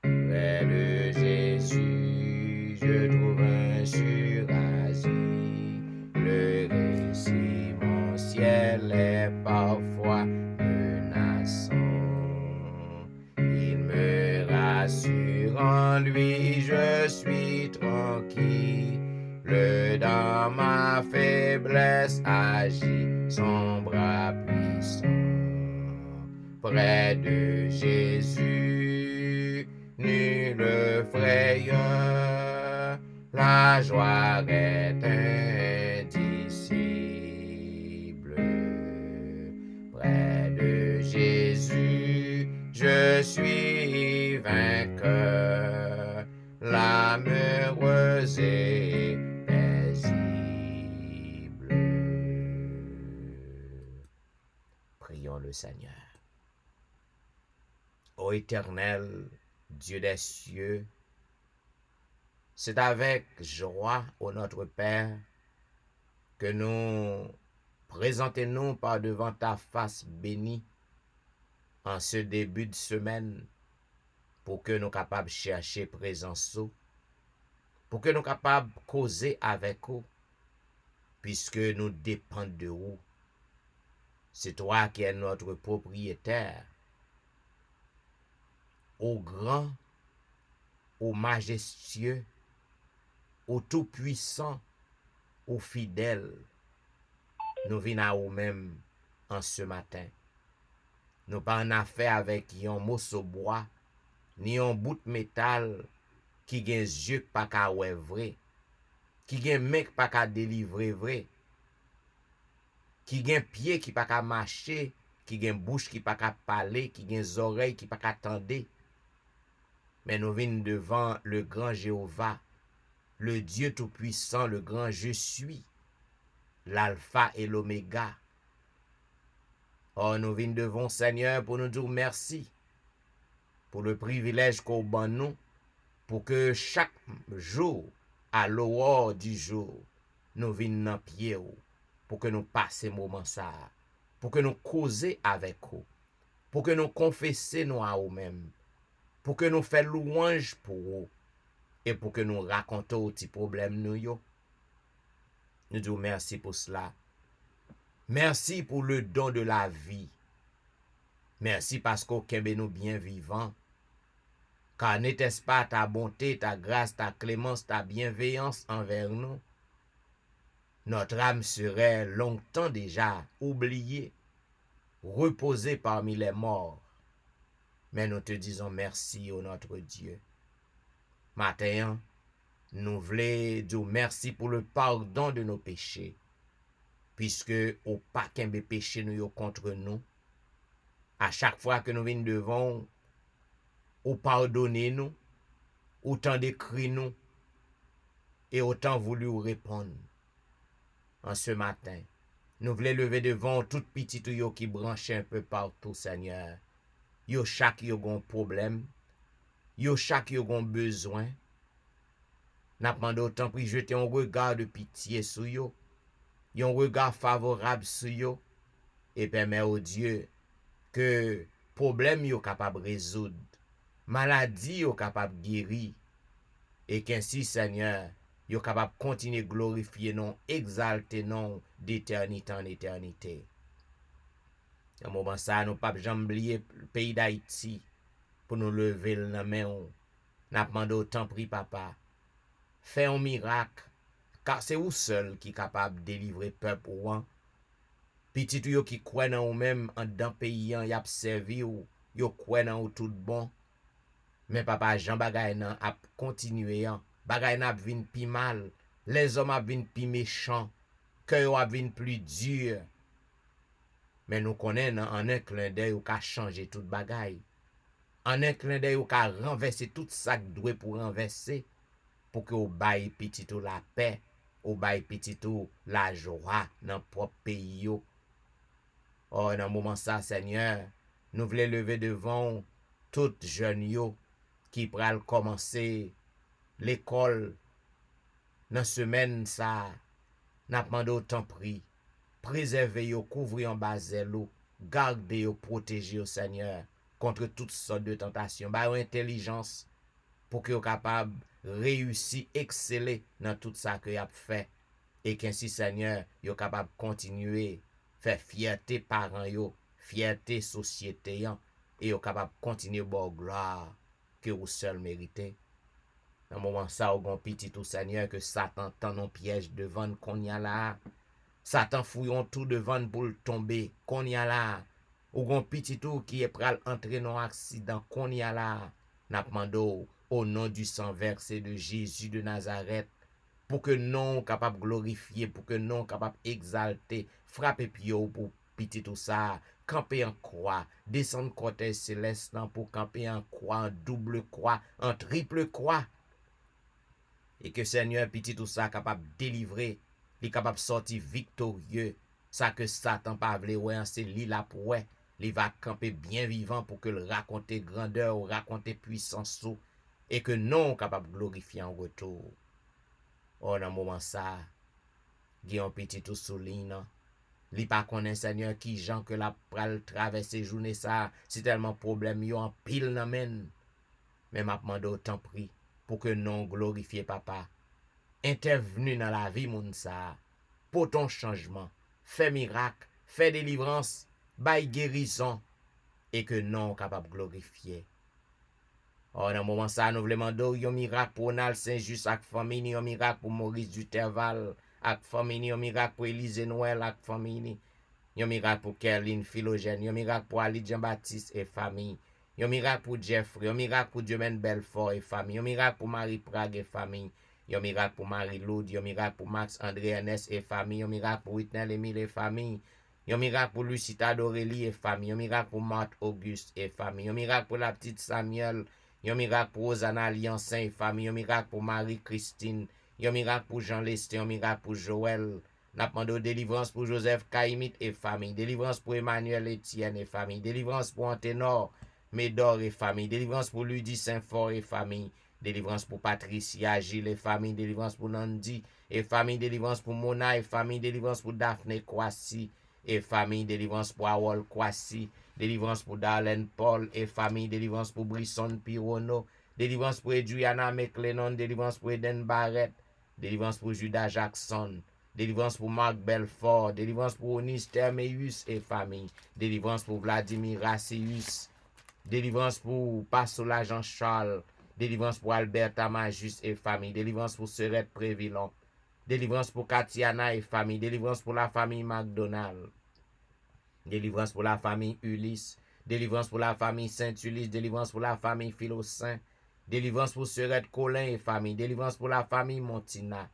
Près de Jésus, je trouve un sûr asile. Le récit, mon ciel est parfois menaçant. Il me rassure, en lui je suis tranquille. Dans ma faiblesse agit son bras puissant. Près de Jésus, nulle frayeur, la joie est indicible. Près de Jésus, je suis vainqueur, l'âme heureuse et paisible. Prions le Seigneur. Ô Éternel, Dieu des cieux, c'est avec joie, ô notre Père, que nous présentons par devant ta face bénie en ce début de semaine, pour que nous capables de chercher présence, pour que nous capables de causer avec vous, puisque nous dépendons de vous. C'est toi qui es notre propriétaire. Au grand, au majestueux, au tout-puissant, au fidèle, nous venons à vous-même en ce matin. Nous pas en affaire avec un morceau de bois, ni un bout de métal qui gen yeux pas ka ouais vrai, qui gen mec pas ka délivrer vrai. qui gen pied qui pas qu'à marcher, qui gen bouche qui pas qu'à parler, qui gen oreilles qui pas qu'à tendre. Mais nous venons devant le grand Jéhovah, le Dieu Tout-Puissant, le grand Je suis, l'alpha et l'oméga. Oh, nous venons devant Seigneur pour nous dire merci, pour le privilège qu'on ban nous, pour que chaque jour, à l'aurore du jour, nous venons dans pied, pour que nous passions moment ça, pour que nous causions avec vous, pour que nous confessions nous à nous-mêmes, pour que nous fassions louange pour vous, et pour que nous racontons petits problèmes nous yo. Nous disons merci pour cela. Merci pour le don de la vie. Merci parce qu'aucun de nous bien vivants. Car n'était-ce pas ta bonté, ta grâce, ta clémence, ta bienveillance envers nous, notre âme serait longtemps déjà oubliée, reposée parmi les morts. Mais nous te disons merci, ô notre Dieu. Matin, nous voulons dire merci pour le pardon de nos péchés, puisque au pas qu'un péché nous contre nous. À chaque fois que nous venons devant, ou pardonner nous, autant d'écrit nous, et autant voulu répondre. En ce matin, nous voulons lever devant tout petit yo qui branche un peu partout, Seigneur. Yo chaque yo gon problème, yo chaque yo gon besoin. N'a demandé autant pour jeter un regard de pitié sur yo, un regard favorable sur yo, et permet au Dieu que problème yo capable résoudre, maladie yo capable guérir, et qu'ainsi Seigneur, yo capable continuer glorifier non, exalter non d'éternité en éternité. Dans moment ça, nous pas jamais oublier le pays d'Haïti pour nous lever le main. N'a demandé autant pris papa. Fais un miracle, car c'est vous seul qui est capable de délivrer le peuple ou an. Petit yo qui croit dans ou même en dans pays y a servi ou yo croit dans ou tout bon. Mais papa Jean bagay nan a continué an. Bagay nan ap vin pi mal. Les hommes ap vin pi méchants. Cœur ap vin plus dur. Mais nous connaissons en un clin d'œil ou ka changer tout bagay. En un clin d'œil ou ka renverser tout ça doué pour renverser. Pour que ou bail petit ou la paix, ou bail petit ou la joie dans propre pays yo. Oh, dans moment ça, Seigneur, nous voulons lever devant tout jeunes yo qui pral commencer l'école dans semaine ça. N'a demandé autant prix. Préservez yo, couvrir en bas zèlo, gardez yo, protégez yo, Seigneur, contre toutes sortes de tentations. Bah, intelligence pour que yo capable réussir, exceller dans tout ça que y a fait. Et qu'ainsi, Seigneur, yo capable continuer, faire fierté parents yo, fierté société yan, et yo capable continuer bon gloire que vous seul méritez. Dans moment ça, au grand petit tout Seigneur, que Satan tend un piège devant qu'on y a là. Satan fouillon tout devant pour le tomber, qu'on y a là. Au grand petit tout qui est pral entrer dans un accident, qu'on y a là. N'a demandé au nom du sang versé de Jésus de Nazareth, pour que non capable glorifier, pour que non capable exalter, frapper pio pour petit tout ça, camper en croix, descendre côté céleste pour camper en croix, en double croix, en triple croix. Et que Seigneur petit tout ça capable délivrer, il capable sortir victorieux, ça que Satan pas vle ouais, c'est li la pour il va camper bien vivant pour que le raconter grandeur ou raconter puissance et que non capable glorifier en retour. Oh, dans moment ça, il y a un petit tout souligne. Li pas connaît Seigneur qui gens que la pral traverser journée ça, c'est tellement problème yo en pile nan men. Mais m'a demandé autant prix pour que non glorifier papa. Intervenu dans la vie moun ça, pour ton changement, fait miracle, fait délivrance, bail guérison et que non capable glorifier. Oh, dans moment ça, nous voulons demander un miracle pour Nal Saint-Just avec famille, un miracle pour Maurice Duterval avec famille, un miracle pour Élise Noël avec famille, un miracle pour Kerline Philogène, un miracle pour Ali Jean-Baptiste et famille, un miracle pour Jeffrey, un miracle pour Dieumen Belfort et famille, un miracle pour Marie Prague et famille, Yon miracle pour Marie-Laude, yon miracle pour Max, André, Ernest et famille, yon miracle pour Whitney, Emile et famille, yon miracle pour Lucita, Dorélie et famille, yon miracle pour Marthe, Auguste et famille, yon miracle pour la petite Samuel, yon miracle pour Rosanna, Liancin et famille, yon miracle pour Marie-Christine, yon miracle pour Jean Lesté, yon miracle pour Joël. N'a demandé délivrance pour Joseph Caïmite et famille, délivrance pour Emmanuel Etienne et famille, délivrance pour Anténor, Médor et famille, délivrance pour Ludie Saint-Fort et famille, délivrance pour Patricia, Gilles et famille, délivrance pour Nandi et famille, délivrance pour Mona et famille, délivrance pour Daphné Kwasi et famille, délivrance pour Awol Kwasi, délivrance pour Darlene Paul et famille, délivrance pour Brisson Pirono, délivrance pour Adriana McLennan, délivrance pour Eden Barrett, délivrance pour Judas Jackson, délivrance pour Marc Belfort, délivrance pour Onis Termeus et famille, délivrance pour Vladimir Rassius, délivrance pour Pasola Jean-Charles, délivrance pour Alberta Majus et famille, délivrance pour Serette Prévillon, délivrance pour Katiana et famille, délivrance pour la famille McDonald, délivrance pour la famille Ulysse, délivrance pour la famille Saint-Ulysse, délivrance pour la famille Philocin, délivrance pour Serette Colin et famille, délivrance pour la famille Montina,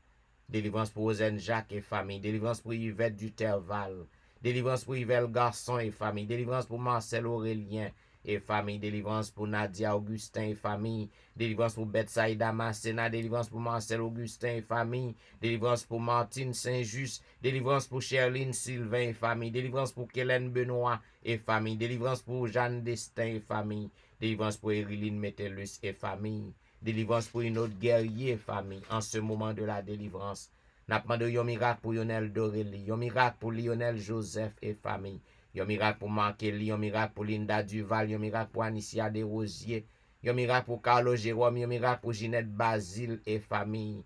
délivrance pour Ozen Jacques et famille, délivrance pour Yvette Duterval, délivrance pour Yvette Garçon et famille, délivrance pour Marcel Aurélien et famille, délivrance pour Nadia Augustin et famille, délivrance pour Betsaïda Massena, délivrance pour Marcel Augustin et famille, délivrance pour Martine Saint-Just, délivrance pour Sherline Sylvain et famille, délivrance pour Kélène Benoît et famille, délivrance pour Jeanne Destin et famille, délivrance pour Eriline Metellus et famille, délivrance pour une autre guerrier famille en ce moment de la délivrance. N'a demandé un miracle pour Lionel Dorélie, un miracle pour Lionel Joseph et famille, un miracle pour Marc Eli, un miracle pour Linda Duval, un miracle pour Anicia Desrosiers, un miracle pour Carlo Jérôme, un miracle pour Ginette Basile et famille,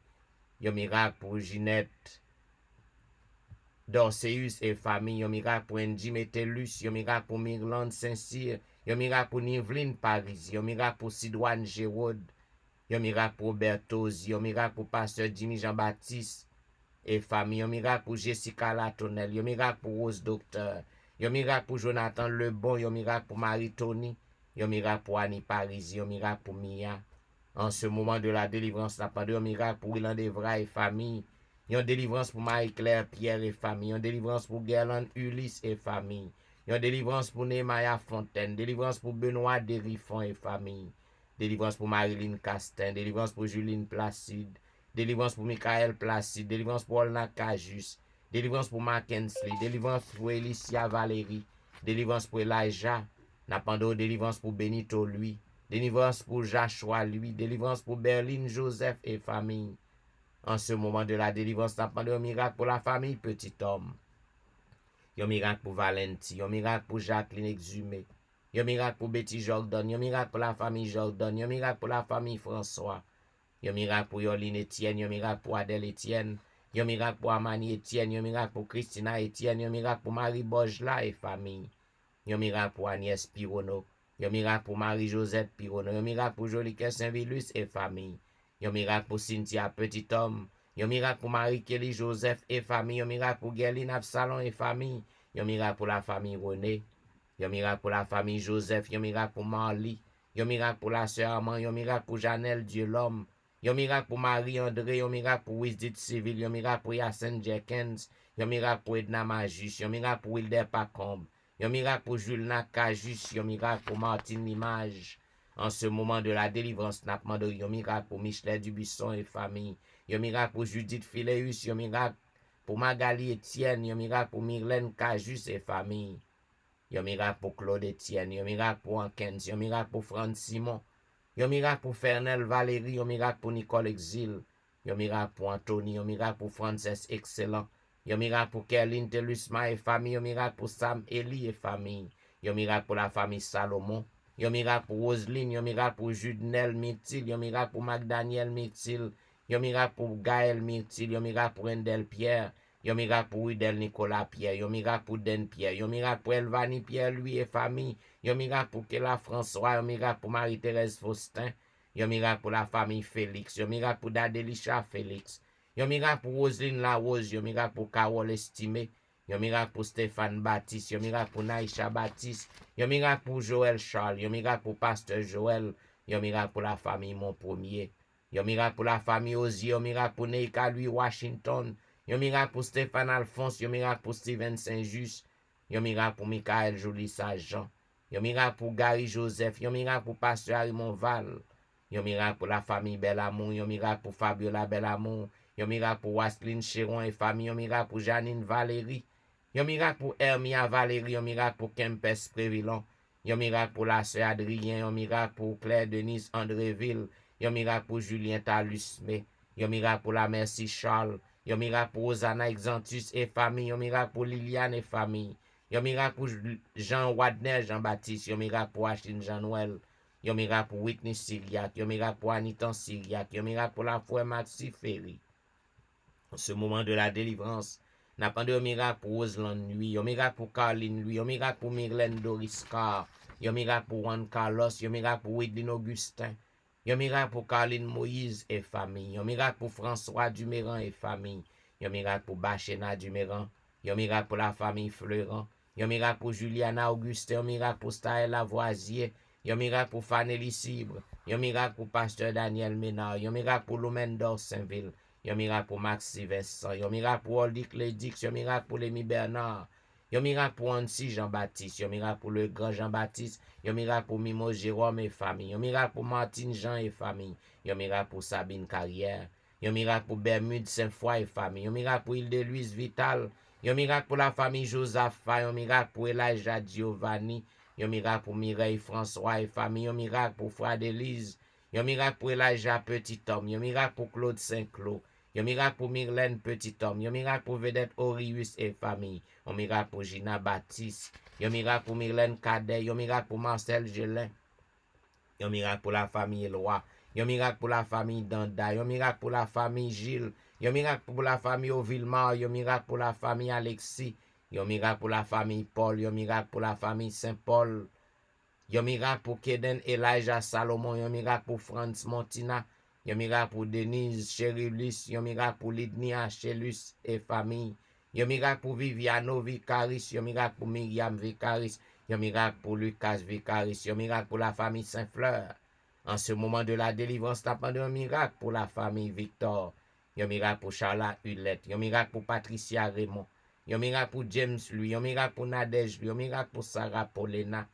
un miracle pour Ginette Dorceus et famille, un miracle pour Angie Metellus, un miracle pour Mirland Saint-Cyr, un miracle pour Niveline Paris, un miracle pour Sidoine Géraud, un miracle pour Bertozzi, un miracle pour Pasteur Jimmy Jean-Baptiste et famille, un miracle pour Jessica Latonel, un miracle pour Rose Docteur, un miracle pour Jonathan Lebon, un miracle pour Marie-Tony, un miracle pour Annie Paris, un miracle pour Mia. En ce moment de la délivrance, n'a pas de un miracle pour Willan Devra et famille, une délivrance pour Marie-Claire Pierre et famille, une délivrance pour Gerland Ulysse et famille, une délivrance pour Nehemaya Fontaine, délivrance pour Benoît Derifon et famille, délivrance pour Marilyn Castin, délivrance pour Juline Placide, délivrance pour Michael Placide, délivrance pour Olna Cajus, délivrance pour Mackensley, délivrance pour Elicia Valérie, délivrance pour Elijah, Napando, délivrance pour Benito lui, délivrance pour Joshua lui, délivrance pour Berlin Joseph et famille. En ce moment de la délivrance, Napando un miracle pour la famille Petit Homme, un miracle pour Valenti, un miracle pour Jacqueline Exhumé, un miracle pour Betty Jordan, un miracle pour la famille Jordan, un miracle pour la famille François, un miracle pour Yoline Etienne, un miracle pour Adèle Etienne, un miracle pour Amani Etienne, un miracle pour Christina Etienne, un miracle pour Marie Bojla et famille, un miracle pour Agnès Pirono, un miracle pour Marie-Josette Pirono, un miracle pour Jolique Saint-Vilus et famille, un miracle pour Cynthia Petit Homme, un miracle pour Marie-Kelly Joseph et famille, un miracle pour Gerline Absalon et famille, un miracle pour la famille René, un miracle pour la famille Joseph, un miracle pour Marly, un miracle pour la sœur Armand, un miracle pour Janelle Dieu l'homme, un miracle pour Marie-André, un miracle pour Wisdit Civil, un miracle pour Yacine Jenkins, un miracle pour Edna Majus, un miracle pour Wilder Pacombe, un miracle pour Jules Nakajus, un miracle pour Martine Limage. En ce moment de la délivrance, n'a demandé un miracle pour Michelet Dubuisson et famille, un miracle pour Judith Phileus, un miracle pour Magali Etienne, un miracle pour Myrlène Cajus et famille, un miracle pour Claude Etienne, un miracle pour Ankens, un miracle pour Franz Simon, un miracle pour Fernel Valérie, un miracle pour Nicole Exil, un miracle pour Anthony, un miracle pour Frances Excellent, un miracle pour Kerline Telusma et famille, un miracle pour Sam Eli et famille, un miracle pour la famille Salomon, un miracle pour Roselyne, un miracle pour Judnel Myrtil, un miracle pour McDaniel Myrtil, un miracle pour Gaël Myrtil, un miracle pour Endel Pierre, un miracle pour Udel Nicolas Pierre, un miracle pour Den Pierre, un miracle pour Elvani Pierre lui et famille, un miracle pour Kela François, un miracle pour Marie-Thérèse Faustin, un miracle pour la famille Félix, un miracle pour Dadelisha Félix, un miracle pour Roselyne Larose, un miracle pour Carole Estimé, un miracle pour Stéphane Baptiste, un miracle pour Naïcha Baptiste, un miracle pour Joël Charles, un miracle pour Pasteur Joël, un miracle pour la famille Mon Premier, Yon miracle pour la famille Osier, yon miracle pour Neika Louis Washington, yon miracle pour Stéphane Alphonse, yon miracle pour Steven Saint-Just, yon miracle pour Michael Jolie Saint-Jean, yon miracle pour Gary Joseph, yon miracle pour Pasteur Raymond Val, yon miracle pour la famille Belamour, yon miracle pour Fabiola Belamour, yon miracle pour Wasline Chéron et famille, yon miracle pour Janine Valérie, yon miracle pour Hermia Valérie, yon miracle pour Kempes Prévilon, yon miracle pour la sœur Adrien, yon miracle pour Claire Denise Andréville, yon miracle pour Julien Talus, yon miracle pour la Merci Charles, yon miracle pour Rosanna Exantus et famille, yon miracle pour Liliane et famille, yon miracle pour Jean Wadner Jean-Baptiste, yon miracle pour Achille Jean-Noël, yon miracle pour Whitney Syriac, yon miracle pour Anitan Syriac, yon miracle pour la foi Maxi Ferry. En ce moment de la délivrance, n'a pas de miracle pour Roselaine Nuit, yon miracle pour Caroline Nuit, yon miracle pour Myrlène Doris Carr, yon miracle pour Juan Carlos, yon miracle pour Widlin Augustin, yon miracle pour Caroline Moïse et famille, yon miracle pour François Duméran et famille, yon miracle pour Bachena Duméran, yon miracle pour la famille Fleurant, yon miracle pour Juliana Augustin, yon miracle pour Staël Lavoisier, yon miracle pour Fanelli Cibre, yon miracle pour Pasteur Daniel Ménard, yon miracle pour Lomendor Saint-Ville, yon miracle pour Maxi Vincent, yon miracle pour Oldic Ledix, yon miracle pour Lémi Bernard, yon miracle pour Annecy Jean-Baptiste, yon miracle pour le grand Jean-Baptiste, yon miracle pour Mimo Jérôme et famille, yon miracle pour Martine Jean et famille, yon miracle pour Sabine Carrière, yon miracle pour Bermude Saint-Foy et famille, yon miracle pour Île-de-Louise Vital, yon miracle pour la famille Josaphat, yon miracle pour Elijah Giovanni, yon miracle pour Mireille François et famille, yon miracle pour Frère Élise, yon miracle pour Elijah Petit Homme, yon miracle pour Claude Saint-Cloud, yon miracle pour Myrlène Petit Homme, yon miracle pour Vedette Orius et famille, yon miracle pour Gina Baptiste, yon miracle pour Myrlène Cadet, yon miracle pour Marcel Gelin, yon miracle pour la famille Eloi, yon miracle pour la famille Danda, yon miracle pour la famille Gilles, yon miracle pour la famille Ovillemar, yon miracle pour la famille Alexis, yon miracle pour la famille Paul, yon miracle pour la famille Saint-Paul, yon miracle pour Keden Elijah Salomon, yon miracle pour Franz Montina, yon miracle pour Denise Cherilis, yon miracle pour Lidnia Chelus et famille, yon miracle pour Viviano Vicaris, yon miracle pour Myriam Vicaris, yon miracle pour Lucas Vicaris, yon miracle pour la famille Saint-Fleur. En ce moment de la délivrance, t'as pas un miracle pour la famille Victor, yon miracle pour Charlotte Hulette, yon miracle pour Patricia Raymond, yon miracle pour James lui, yon miracle pour Nadège lui, yon miracle pour Sarah Paulina,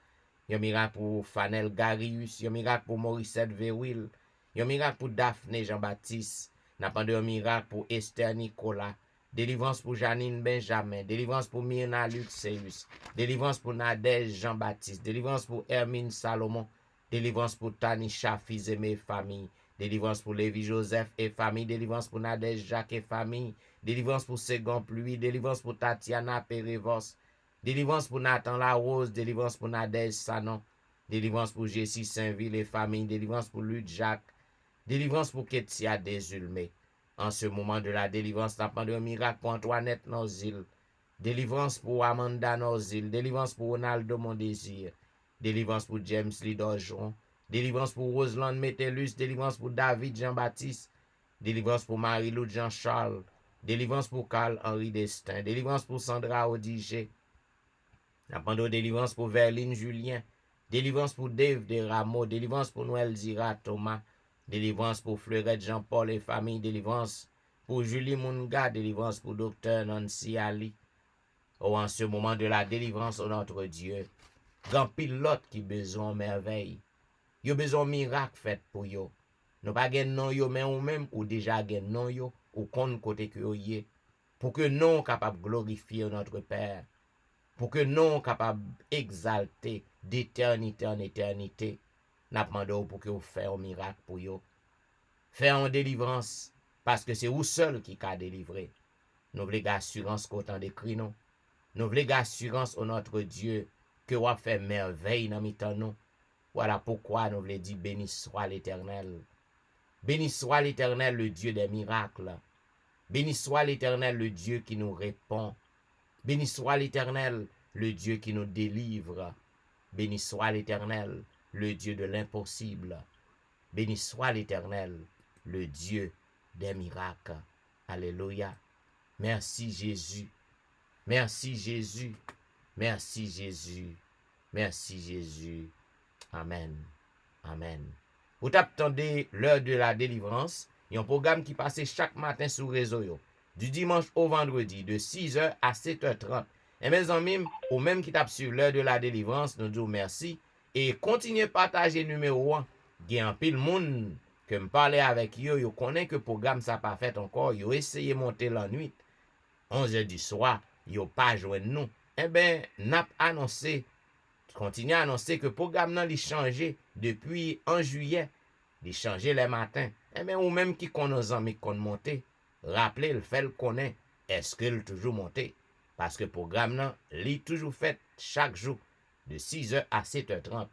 yon miracle pour Fanel Garius, yon miracle pour Morissette Verwil, yon miracle pour Daphné Jean-Baptiste, n'a pas de miracle pour Esther Nicolas, délivrance pour Janine Benjamin, délivrance pour Myrna Luxeus, délivrance pour Nadège Jean-Baptiste, délivrance pour Hermine Salomon, délivrance pour Tanisha Fils-Aimé et famille, délivrance pour Lévi Joseph et famille, délivrance pour Nadège Jacques et famille, délivrance pour Ségon Pluie, délivrance pour Tatiana Pérévos, délivrance pour Nathan Larose, délivrance pour Nadège Sanon, délivrance pour Jessie Saint-Ville et famille, délivrance pour Luc Jacques, délivrance pour Ketia Desulmé. En ce moment de la délivrance, n'a pas de miracle pour Antoinette Nozil, délivrance pour Amanda Nozil, délivrance pour Ronaldo Mondésir, délivrance pour James Lidorjon, délivrance pour Roselaine Métellus, délivrance pour David Jean-Baptiste, délivrance pour Marie-Lou Jean-Charles, délivrance pour Carl-Henri Destin, délivrance pour Sandra Odigé, n'a pas de délivrance pour Verline Julien, délivrance pour Dave Desrameaux, délivrance pour Noël Zira Thomas, délivrance pour Fleurette Jean-Paul et famille, délivrance pour Julie Munga, délivrance pour Dr. Nancy Ali. Oh, en ce moment de la délivrance, oh notre Dieu, grand pilote qui besoin merveille, yo besoin miracle fait pour yo. Nous pas gen non yo mais ou même ou déjà gen non yo ou kon côté que yo yé, pour que non capable glorifier notre Père, pour que non capable exalter d'éternité en éternité. N'a demandé pour que vous fassiez un miracle pour vous. Faire une délivrance, parce que c'est vous seul qui a délivré. Nous voulons assurance qu'autant d'écrit nous. Nous voulons assurance au notre Dieu que vous fait merveille dans mi-temps nous. Voilà pourquoi nous voulons dire béni soit l'Éternel. Béni soit l'Éternel, le Dieu des miracles. Béni soit l'Éternel, le Dieu qui nous répond. Béni soit l'Éternel, le Dieu qui nous délivre. Béni soit l'Éternel, le Dieu de l'impossible. Béni soit l'Éternel, le Dieu des miracles. Alléluia. Merci Jésus. Merci Jésus. Merci Jésus. Merci Jésus. Amen. Amen. Ou t'attendez l'heure de la délivrance, un programme qui passe chaque matin sur le réseau, du dimanche au vendredi, de 6h à 7h30. Et mes amis, ou même qui tape sur l'heure de la délivrance, nous disons merci. Et continuez à partager numéro 1. Il y a un pile monde que me parler avec eux, yo connaît que le programme ça pas fait encore, yo essayé de monter la nuit. 11h du soir, yo pas joindre nous. Eh ben, n'a annoncé, continue à annoncer que le programme nan li changé depuis 1 juillet. Li changé les matins. Eh ben, ou même qui connaît nos amis qu'on monté, rappelez le fait le connaît, est-ce qu'il toujours monté? Parce que le programme nan, li toujours fait chaque jour de 6h à 7h30.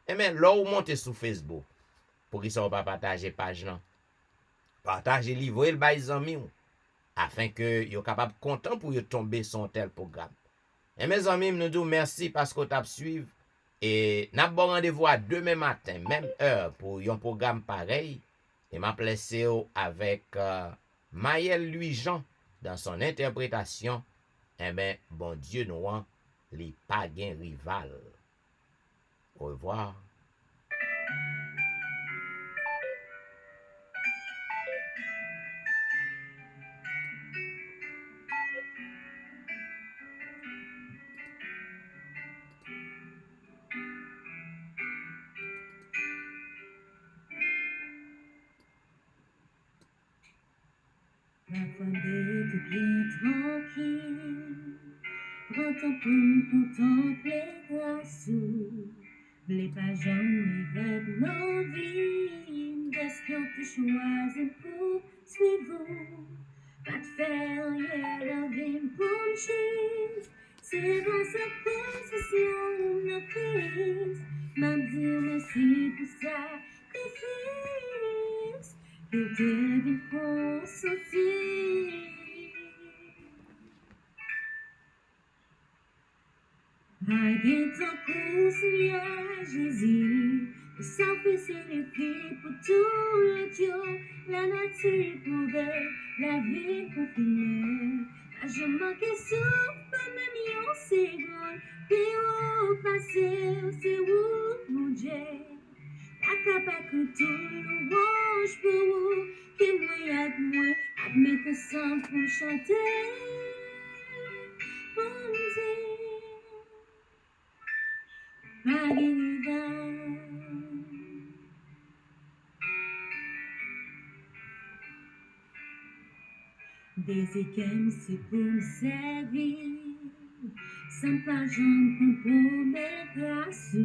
Eh bien, là où montez sur Facebook, pour qu'ils ne soient pas partager page nan, partagez livre le bail amis afin que vous capable content pour tomber sur tel programme. Et mes amis, nous disons merci parce que vous avez suivi. Et nous avons rendez-vous à demain matin, même heure, pour un programme pareil. Et m'a placé avec Maël Louis-Jean dans son interprétation. Eh bien, bon Dieu nous les pas gain rival. Au revoir. La fondée de bien tranquille, prends ton temps pour contempler grâce. Les pageants regrette nos vies, qu'est-ce qu'on te choisit pour suivre? Pas de faire rien dans une franchise, c'est dans sa position de crise. M'a dit merci pour sacrifice, que t'es venu pour sortir. Malgré ton coup, Seigneur Jésus, le sacrifice pour tout le Dieu, la nature pouvait, la vie confinée. Je manquais souffle, pas même une seconde, puis où passer, c'est où mon Dieu. La capable que tout le louange pour vous, qui moi, admet que sans pour chanter, bon Dieu. Des équins, c'est pour me servir, sans pas j'en compromettre grâce.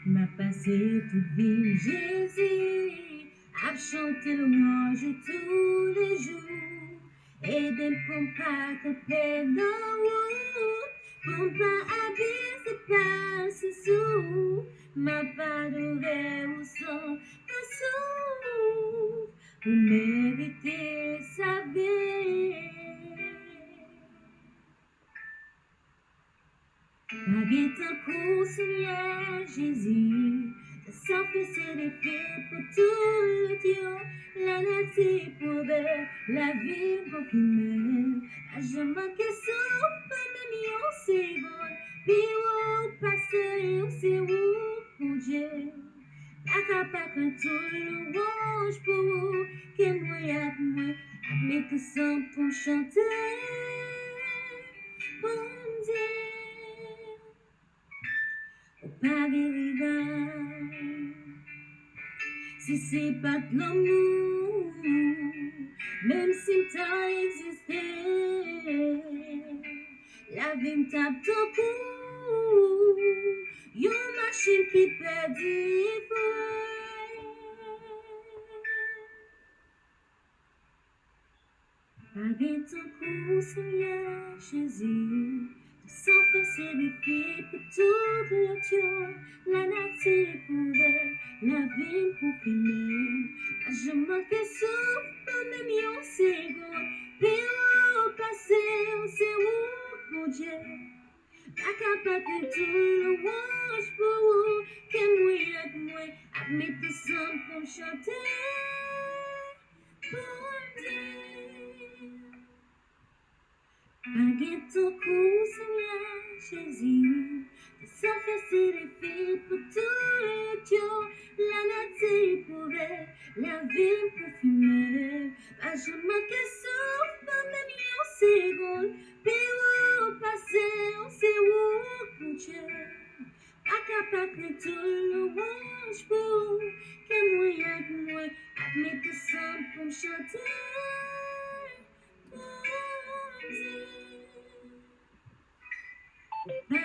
M'a passé toute vie, Jésus, à chanter louange tous les jours, et des pompes à couper dans l'eau. Pour pas abuser pas sous, m'a pas adoré au son de sous, pour mériter sa vie. Malgré ton coup, Seigneur Jésus, le sang c'est des pieds pour tout le Dieu, la nature pouvait, la vie confinée. Je manquais souffle, pas même une seconde, puis où passer, c'est où mon Dieu. La capable que tout le louange pour vous, que moi, mais que sans pour chanter, mon Dieu. Pas des rivales, si c'est pas de l'amour, même si t'as existé, la vie me tape ton cou, une machine qui perd du feu. Malgré ton cou, Seigneur Jésus, sans faire des pieds pour tout le Dieu, la nature pouvait, la vie confinée. Je manquais souffle, même une seconde, puis où passer, c'est où mon Dieu. La capable de tout le louange pour vous, que moi, admets que ça pour me chanter, mon Dieu. Malgré ton coup, Seigneur Jésus, de s'effacer les filles pour tout le Dieu, la nature la vie parfumée. Pas jamais que souffle, pas même en seconde. Puis où passer, on sait où continuer. Pas capable de tout le rouge pour que moyen que moi, admettre ça pour me chanter. Pas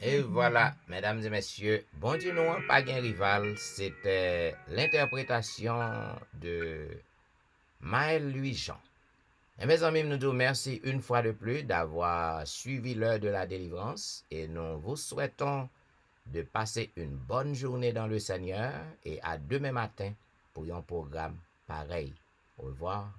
Et voilà, mesdames et messieurs, bon Dieu non, pas gain rival, c'était l'interprétation de Maël Louis-Jean. Et mes amis, nous vous remercions une fois de plus d'avoir suivi l'heure de la délivrance et nous vous souhaitons de passer une bonne journée dans le Seigneur et à demain matin pour un programme pareil. Au revoir.